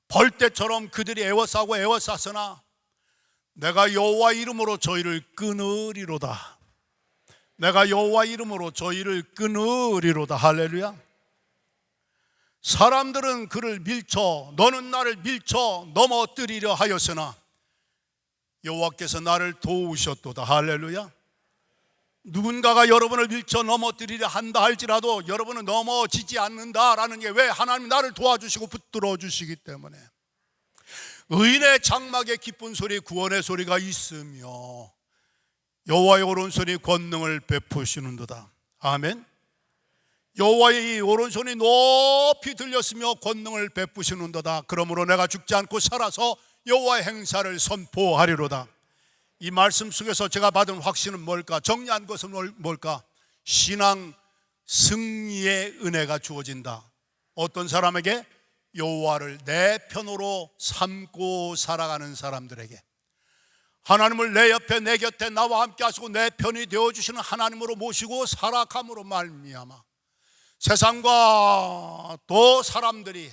벌떼처럼 그들이 애워싸고 애워쌌으나 내가 여호와 이름으로 저희를 끊으리로다. 내가 여호와 이름으로 저희를 끊으리로다. 할렐루야. 사람들은 그를 밀쳐, 너는 나를 밀쳐 넘어뜨리려 하였으나 여호와께서 나를 도우셨도다. 할렐루야. 누군가가 여러분을 밀쳐 넘어뜨리려 한다 할지라도 여러분은 넘어지지 않는다라는 게, 왜? 하나님이 나를 도와주시고 붙들어 주시기 때문에. 의인의 장막에 기쁜 소리, 구원의 소리가 있으며 여호와의 오른손이 권능을 베푸시는도다. 아멘. 여호와의 오른손이 높이 들렸으며 권능을 베푸시는도다. 그러므로 내가 죽지 않고 살아서 여호와의 행사를 선포하리로다. 이 말씀 속에서 제가 받은 확신은 뭘까? 정리한 것은 뭘까? 신앙 승리의 은혜가 주어진다. 어떤 사람에게? 여호와를 내 편으로 삼고 살아가는 사람들에게. 하나님을 내 옆에, 내 곁에 나와 함께 하시고 내 편이 되어주시는 하나님으로 모시고 살아감으로 말미암아 세상과 또 사람들이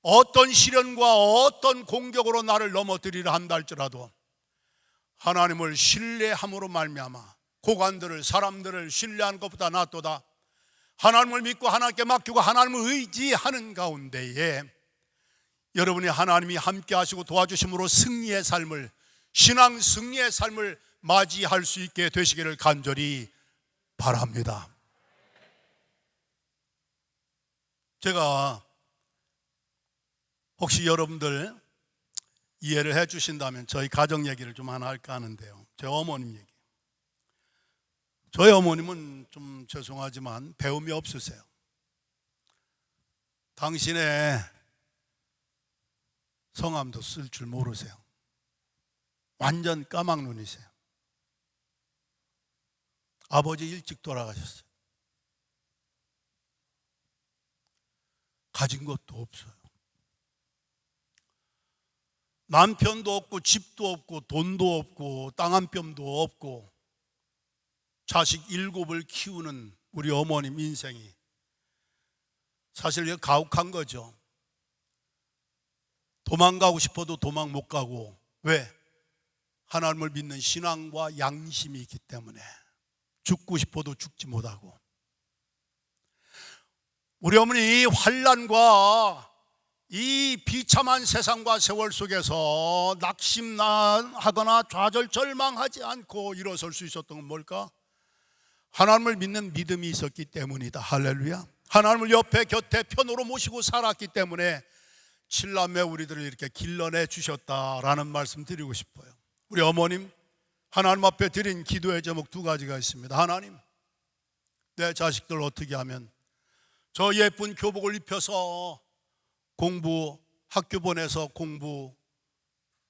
어떤 시련과 어떤 공격으로 나를 넘어뜨리려 한다 할지라도 하나님을 신뢰함으로 말미암아 고관들을, 사람들을 신뢰하는 것보다 낫도다. 하나님을 믿고 하나님께 맡기고 하나님을 의지하는 가운데에 여러분이 하나님이 함께 하시고 도와주심으로 승리의 삶을, 신앙 승리의 삶을 맞이할 수 있게 되시기를 간절히 바랍니다. 제가 혹시 여러분들 이해를 해 주신다면 저희 가정 얘기를 좀 하나 할까 하는데요. 제 어머님 얘기. 저희 어머님은 좀 죄송하지만 배움이 없으세요. 당신의 성함도 쓸 줄 모르세요. 완전 까막눈이세요. 아버지 일찍 돌아가셨어요. 가진 것도 없어요. 남편도 없고 집도 없고 돈도 없고 땅 한 뼘도 없고 자식 7을 키우는 우리 어머님 인생이 사실 가혹한 거죠. 도망가고 싶어도 도망 못 가고. 왜? 하나님을 믿는 신앙과 양심이 있기 때문에. 죽고 싶어도 죽지 못하고. 우리 어머니 환난과 이 비참한 세상과 세월 속에서 낙심하거나 좌절절망하지 않고 일어설 수 있었던 건 뭘까? 하나님을 믿는 믿음이 있었기 때문이다. 할렐루야. 하나님을 옆에 곁에 편으로 모시고 살았기 때문에 7남매 우리들을 이렇게 길러내 주셨다라는 말씀 드리고 싶어요. 우리 어머님 하나님 앞에 드린 기도의 제목 2가지가 있습니다. 하나님, 내 자식들 어떻게 하면 저 예쁜 교복을 입혀서 학교 보내서 공부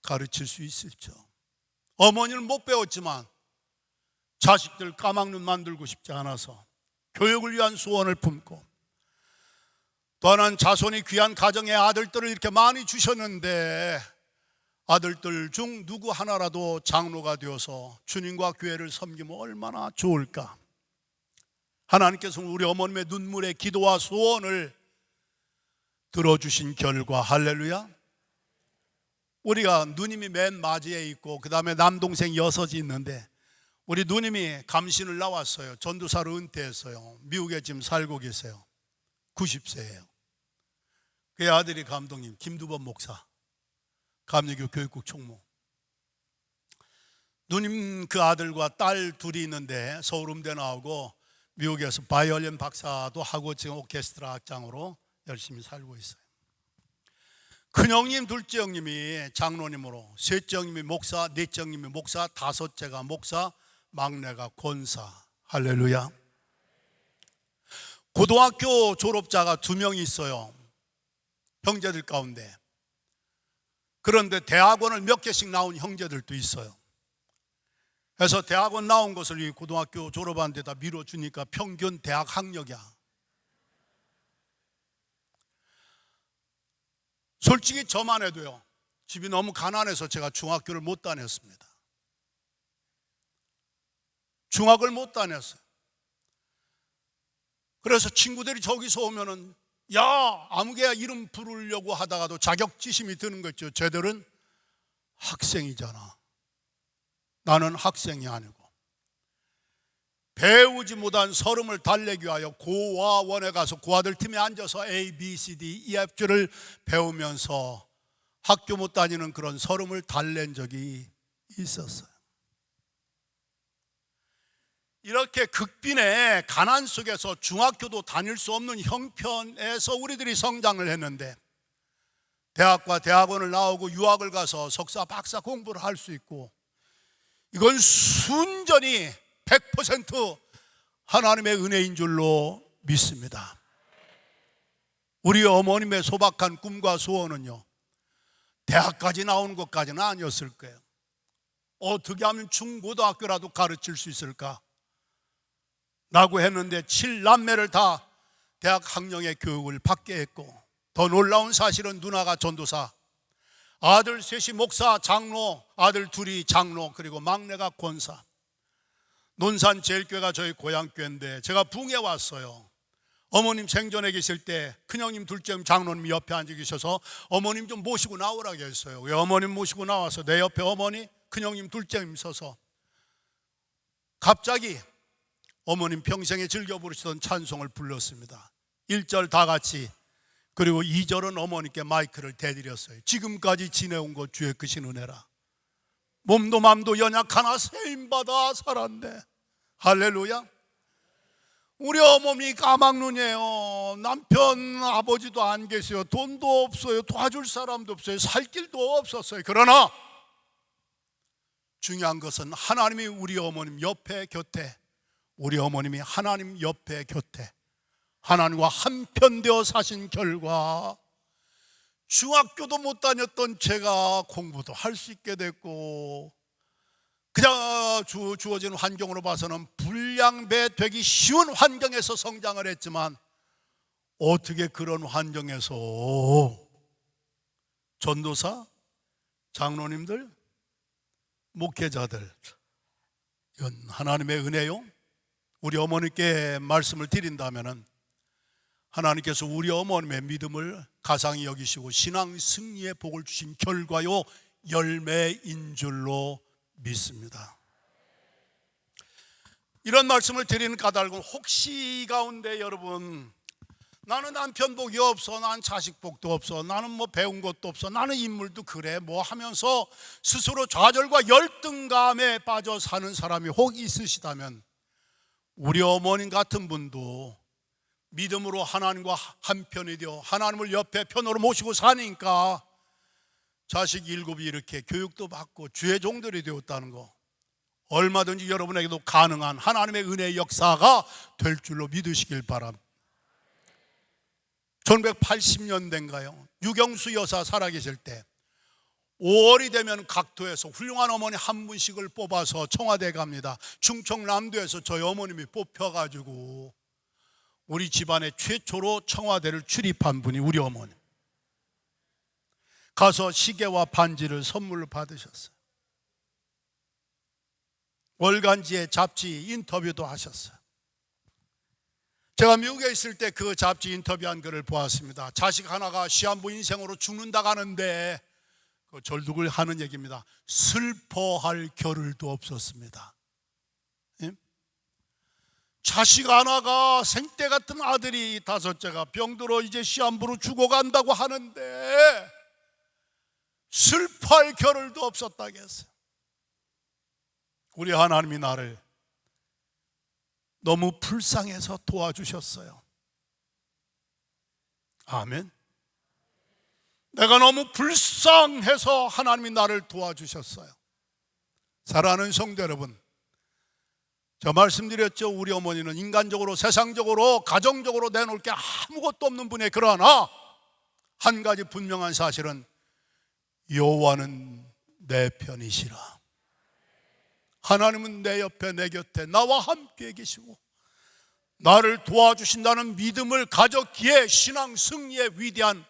가르칠 수 있을죠. 어머니는 못 배웠지만 자식들 까막눈 만들고 싶지 않아서 교육을 위한 소원을 품고, 또 하나는 자손이 귀한 가정의 아들들을 이렇게 많이 주셨는데 아들들 중 누구 하나라도 장로가 되어서 주님과 교회를 섬기면 얼마나 좋을까. 하나님께서 우리 어머님의 눈물의 기도와 소원을 들어주신 결과, 할렐루야, 우리가 누님이 맨 맞이에 있고 그 다음에 남동생 6이 있는데 우리 누님이 감신을 나왔어요. 전도사로 은퇴했어요. 미국에 지금 살고 계세요. 90세예요. 그의 아들이 감독님 김두번 목사, 감리교 교육국 총무. 누님 그 아들과 딸 둘이 있는데 서울 음대 나오고 미국에서 바이올린 박사도 하고 지금 오케스트라 악장으로 열심히 살고 있어요. 큰형님, 둘째 형님이 장로님으로, 셋째 형님이 목사, 넷째 형님이 목사, 다섯째가 목사, 막내가 권사. 할렐루야. 고등학교 졸업자가 2명이 있어요, 형제들 가운데. 그런데 대학원을 몇 개씩 나온 형제들도 있어요. 그래서 대학원 나온 것을 이 고등학교 졸업한 데다 밀어주니까 평균 대학 학력이야. 솔직히 저만 해도요, 집이 너무 가난해서 제가 중학교를 못 다녔습니다. 중학을 못 다녔어요. 그래서 친구들이 저기서 오면은 야, 아무개야 이름 부르려고 하다가도 자격지심이 드는 거죠. 쟤들은 학생이잖아, 나는 학생이 아니고. 배우지 못한 서름을 달래기 위하여 고와 원에 가서 고아들 팀에 앉아서 A, B, C, D, E, F를 배우면서 학교 못 다니는 그런 서름을 달랜 적이 있었어요. 이렇게 극빈의 가난 속에서 중학교도 다닐 수 없는 형편에서 우리들이 성장을 했는데 대학과 대학원을 나오고 유학을 가서 석사, 박사 공부를 할 수 있고, 이건 순전히 100% 하나님의 은혜인 줄로 믿습니다. 우리 어머님의 소박한 꿈과 소원은요, 대학까지 나오는 것까지는 아니었을 거예요. 어떻게 하면 중고등학교라도 가르칠 수 있을까 라고 했는데 7남매를 다 대학 학령의 교육을 받게 했고, 더 놀라운 사실은 누나가 전도사, 아들 셋이 목사, 장로, 아들 2이 장로, 그리고 막내가 권사. 논산 제일교회가 저희 고향교회인데 제가 붕에 왔어요. 어머님 생전에 계실 때 큰형님, 둘째 형님, 장로님 옆에 앉아 계셔서 어머님 좀 모시고 나오라고 했어요. 왜 어머님 모시고 나와서 내 옆에 어머니, 큰형님, 둘째 형님 서서 갑자기 어머님 평생에 즐겨 부르시던 찬송을 불렀습니다. 1절 다 같이 그리고 2절은 어머니께 마이크를 대드렸어요. 지금까지 지내온 것 주의 크신 은혜라. 몸도 맘도 연약하나 세임받아 살았네. 할렐루야. 우리 어머니 까막눈이에요. 남편 아버지도 안 계세요. 돈도 없어요. 도와줄 사람도 없어요. 살 길도 없었어요. 그러나 중요한 것은 하나님이 우리 어머님 옆에 곁에, 우리 어머님이 하나님 옆에 곁에 하나님과 한편되어 사신 결과 중학교도 못 다녔던 제가 공부도 할 수 있게 됐고, 그냥 주어진 환경으로 봐서는 불량배 되기 쉬운 환경에서 성장을 했지만 어떻게 그런 환경에서 전도사, 장로님들, 목회자들, 이건 하나님의 은혜요. 우리 어머니께 말씀을 드린다면은 하나님께서 우리 어머님의 믿음을 가상히 여기시고 신앙 승리의 복을 주신 결과요 열매인 줄로 믿습니다. 이런 말씀을 드리는 까닭은 혹시 가운데 여러분, 나는 남편 복이 없어, 난 자식 복도 없어, 나는 뭐 배운 것도 없어, 나는 인물도 그래 뭐 하면서 스스로 좌절과 열등감에 빠져 사는 사람이 혹 있으시다면 우리 어머님 같은 분도 믿음으로 하나님과 한편이 되어 하나님을 옆에 편으로 모시고 사니까 자식 7이 이렇게 교육도 받고 주의 종들이 되었다는 거, 얼마든지 여러분에게도 가능한 하나님의 은혜의 역사가 될 줄로 믿으시길 바랍니다. 1980년대인가요? 유경수 여사 살아계실 때 5월이 되면 각도에서 훌륭한 어머니 한 분씩을 뽑아서 청와대에 갑니다. 충청남도에서 저희 어머님이 뽑혀가지고 우리 집안의 최초로 청와대를 출입한 분이 우리 어머님. 가서 시계와 반지를 선물로 받으셨어요. 월간지에 잡지 인터뷰도 하셨어요. 제가 미국에 있을 때 그 잡지 인터뷰한 글을 보았습니다. 자식 하나가 시한부 인생으로 죽는다고 하는데 그 절뚝을 하는 얘기입니다. 슬퍼할 겨를도 없었습니다. 예? 자식 하나가 생떼 같은 아들이 5째가 병들어 이제 시한부로 죽어간다고 하는데 슬퍼할 겨를도 없었다고 했어요. 우리 하나님이 나를 너무 불쌍해서 도와주셨어요. 아멘. 내가 너무 불쌍해서 하나님이 나를 도와주셨어요. 사랑하는 성도 여러분, 저 말씀드렸죠. 우리 어머니는 인간적으로, 세상적으로, 가정적으로 내놓을 게 아무것도 없는 분이에요. 그러나 한 가지 분명한 사실은 여호와는 내 편이시라. 하나님은 내 옆에 내 곁에 나와 함께 계시고 나를 도와주신다는 믿음을 가졌기에 신앙 승리의 위대한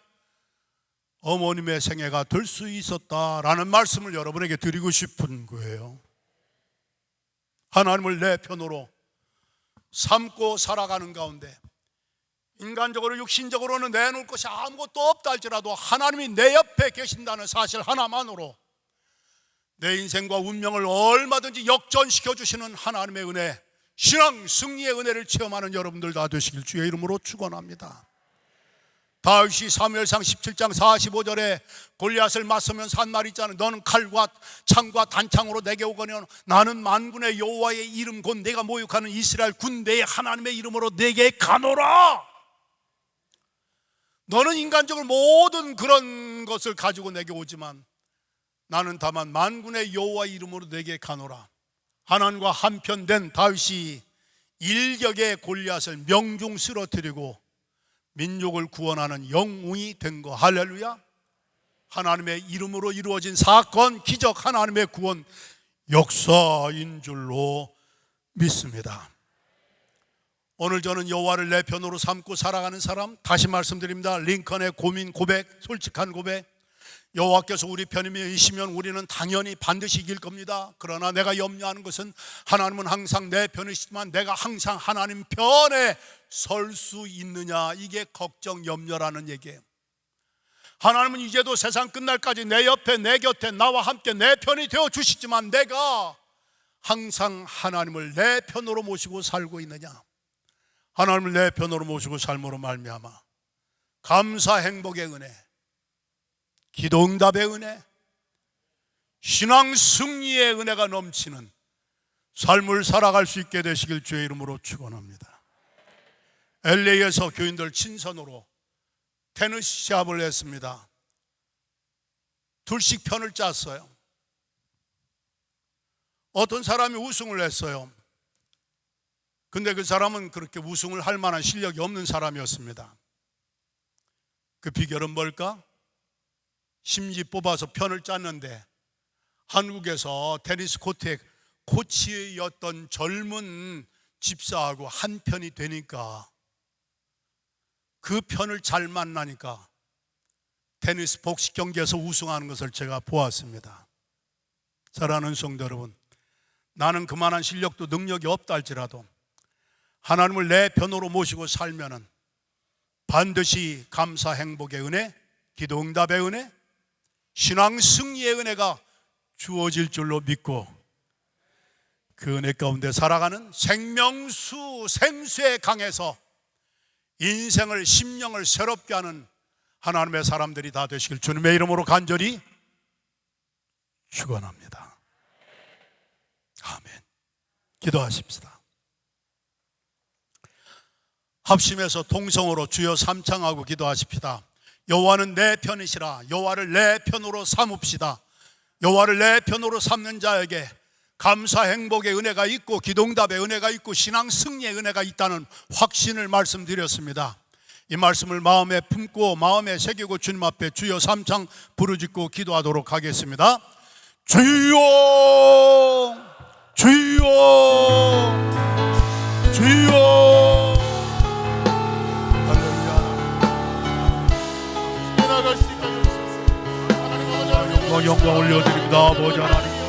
어머님의 생애가 될 수 있었다라는 말씀을 여러분에게 드리고 싶은 거예요. 하나님을 내 편으로 삼고 살아가는 가운데 인간적으로 육신적으로는 내놓을 것이 아무것도 없다 할지라도 하나님이 내 옆에 계신다는 사실 하나만으로 내 인생과 운명을 얼마든지 역전시켜 주시는 하나님의 은혜, 신앙 승리의 은혜를 체험하는 여러분들 다 되시길 주의 이름으로 축원합니다. 다윗이 사무엘상 17장 45절에 골리앗을 맞서면서 한 말이 있잖아요. 너는 칼과 창과 단창으로 내게 오거니와 나는 만군의 여호와의 이름 곧 내가 모욕하는 이스라엘 군대의 하나님의 이름으로 내게 가노라. 너는 인간적으로 모든 그런 것을 가지고 내게 오지만 나는 다만 만군의 여호와의 이름으로 내게 가노라. 하나님과 한편된 다윗이 일격의 골리앗을 명중 쓰러뜨리고 민족을 구원하는 영웅이 된 거. 할렐루야. 하나님의 이름으로 이루어진 사건, 기적, 하나님의 구원 역사인 줄로 믿습니다. 오늘 저는 여호와를 내 편으로 삼고 살아가는 사람, 다시 말씀드립니다. 링컨의 고민 고백, 솔직한 고백. 여호와께서 우리 편이시면 우리는 당연히 반드시 이길 겁니다. 그러나 내가 염려하는 것은 하나님은 항상 내 편이시지만 내가 항상 하나님 편에 설 수 있느냐, 이게 걱정, 염려라는 얘기예요. 하나님은 이제도 세상 끝날까지 내 옆에 내 곁에 나와 함께 내 편이 되어 주시지만 내가 항상 하나님을 내 편으로 모시고 살고 있느냐, 하나님을 내 편으로 모시고 삶으로 말미암아 감사 행복의 은혜, 기도 응답의 은혜, 신앙 승리의 은혜가 넘치는 삶을 살아갈 수 있게 되시길 주의 이름으로 축원합니다. LA에서 교인들 친선으로 테니스 시합을 했습니다. 둘씩 편을 짰어요. 어떤 사람이 우승을 했어요. 근데 그 사람은 그렇게 우승을 할 만한 실력이 없는 사람이었습니다. 그 비결은 뭘까? 심지 뽑아서 편을 짰는데 한국에서 테니스 코트에 코치였던 젊은 집사하고 한 편이 되니까, 그 편을 잘 만나니까 테니스 복식 경기에서 우승하는 것을 제가 보았습니다. 사랑하는 성도 여러분, 나는 그만한 실력도 능력이 없다 할지라도 하나님을 내 편으로 모시고 살면은 반드시 감사 행복의 은혜, 기도 응답의 은혜, 신앙 승리의 은혜가 주어질 줄로 믿고 그 은혜 가운데 살아가는 생명수 생수의 강에서 인생을, 심령을 새롭게 하는 하나님의 사람들이 다 되시길 주님의 이름으로 간절히 축원합니다. 아멘. 기도하십시다. 합심해서 통성으로 주여 삼창하고 기도하십시다. 여호와는 내 편이시라. 여호와를 내 편으로 삼읍시다. 여호와를 내 편으로 삼는 자에게 감사 행복의 은혜가 있고 기도응답의 은혜가 있고 신앙 승리의 은혜가 있다는 확신을 말씀드렸습니다. 이 말씀을 마음에 품고 마음에 새기고 주님 앞에 주여 삼창 부르짖고 기도하도록 하겠습니다. 주여 주여 주여. 할렐루야. 영광 올려드립니다. 아버지 하나님,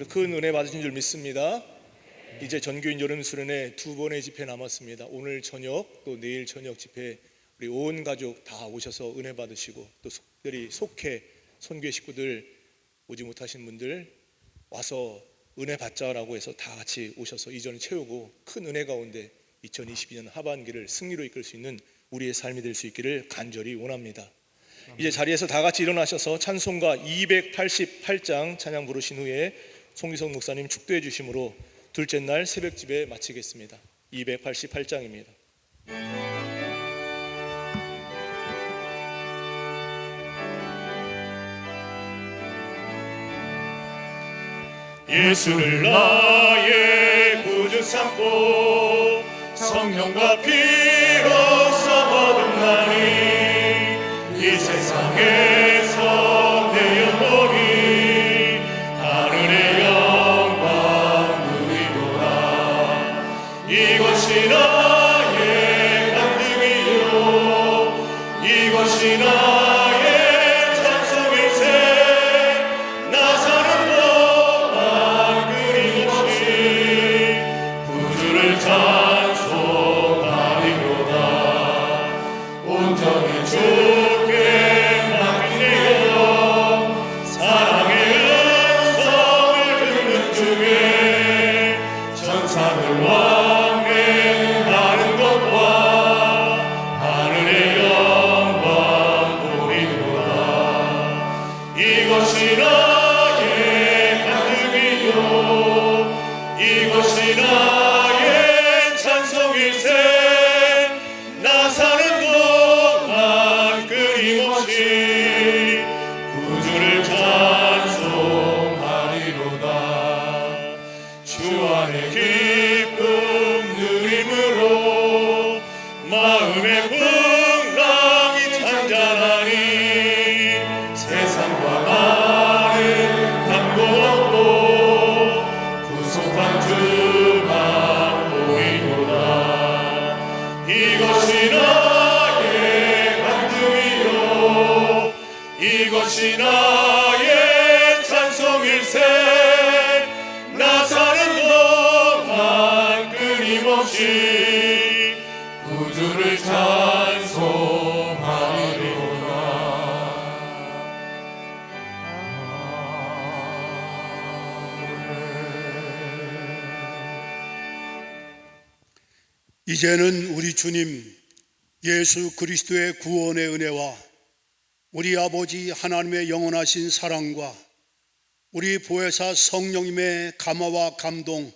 오늘도 큰 은혜 받으신 줄 믿습니다. 이제 전교인 여름 수련회 2번의 집회 남았습니다. 오늘 저녁 또 내일 저녁 집회 우리 온 가족 다 오셔서 은혜 받으시고 또 특별히 속해 선교회 식구들 오지 못하신 분들 와서 은혜 받자라고 해서 다 같이 오셔서 이전을 채우고 큰 은혜 가운데 2022년 하반기를 승리로 이끌 수 있는 우리의 삶이 될 수 있기를 간절히 원합니다. 이제 자리에서 다 같이 일어나셔서 찬송가 288장 찬양 부르신 후에 송기성 목사님 축도해 주심으로 둘째 날 새벽 집회 마치겠습니다. 288장입니다. 예수를 나의 구주 삼고 성령과 피로써 거듭나니 이 세상에서 내 영혼이 하늘의 영광 누리도다. 이것이 나의 간증이요 이것이 나의 찬송일세. 나 사는 동안 끊임없이 구주를 찬송하리로다. 온전히 주께 맡기네요. 사랑의 음성을 듣는 중에 천사들 왕래하는 것과 하늘의 영광 보리로다. 이것이 나의 간증이요 이것이 나의 찬송일세. 나 사는 동안 끊임없이 구주를 찬송하리로다. 주 안에 기쁨 누림으로 마음의 풍랑이 잔잔하니 세상과 나는 담고 없고 구속한 주만 보이도다. 이것이 나의 간증이요 이것이 나의 찬송일세. 나 사는 동안 끊임없이 구주를 찬송하리로다. 이제는 우리 주님 예수 그리스도의 구원의 은혜와 우리 아버지 하나님의 영원하신 사랑과 우리 보혜사 성령님의 감화와 감동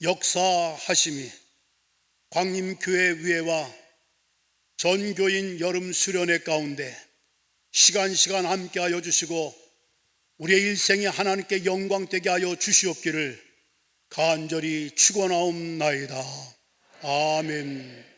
역사하심이 광림교회 위에와 전교인 여름 수련회 가운데 시간 함께하여 주시고 우리의 일생에 하나님께 영광되게 하여 주시옵기를 간절히 축원하옵나이다. 아멘.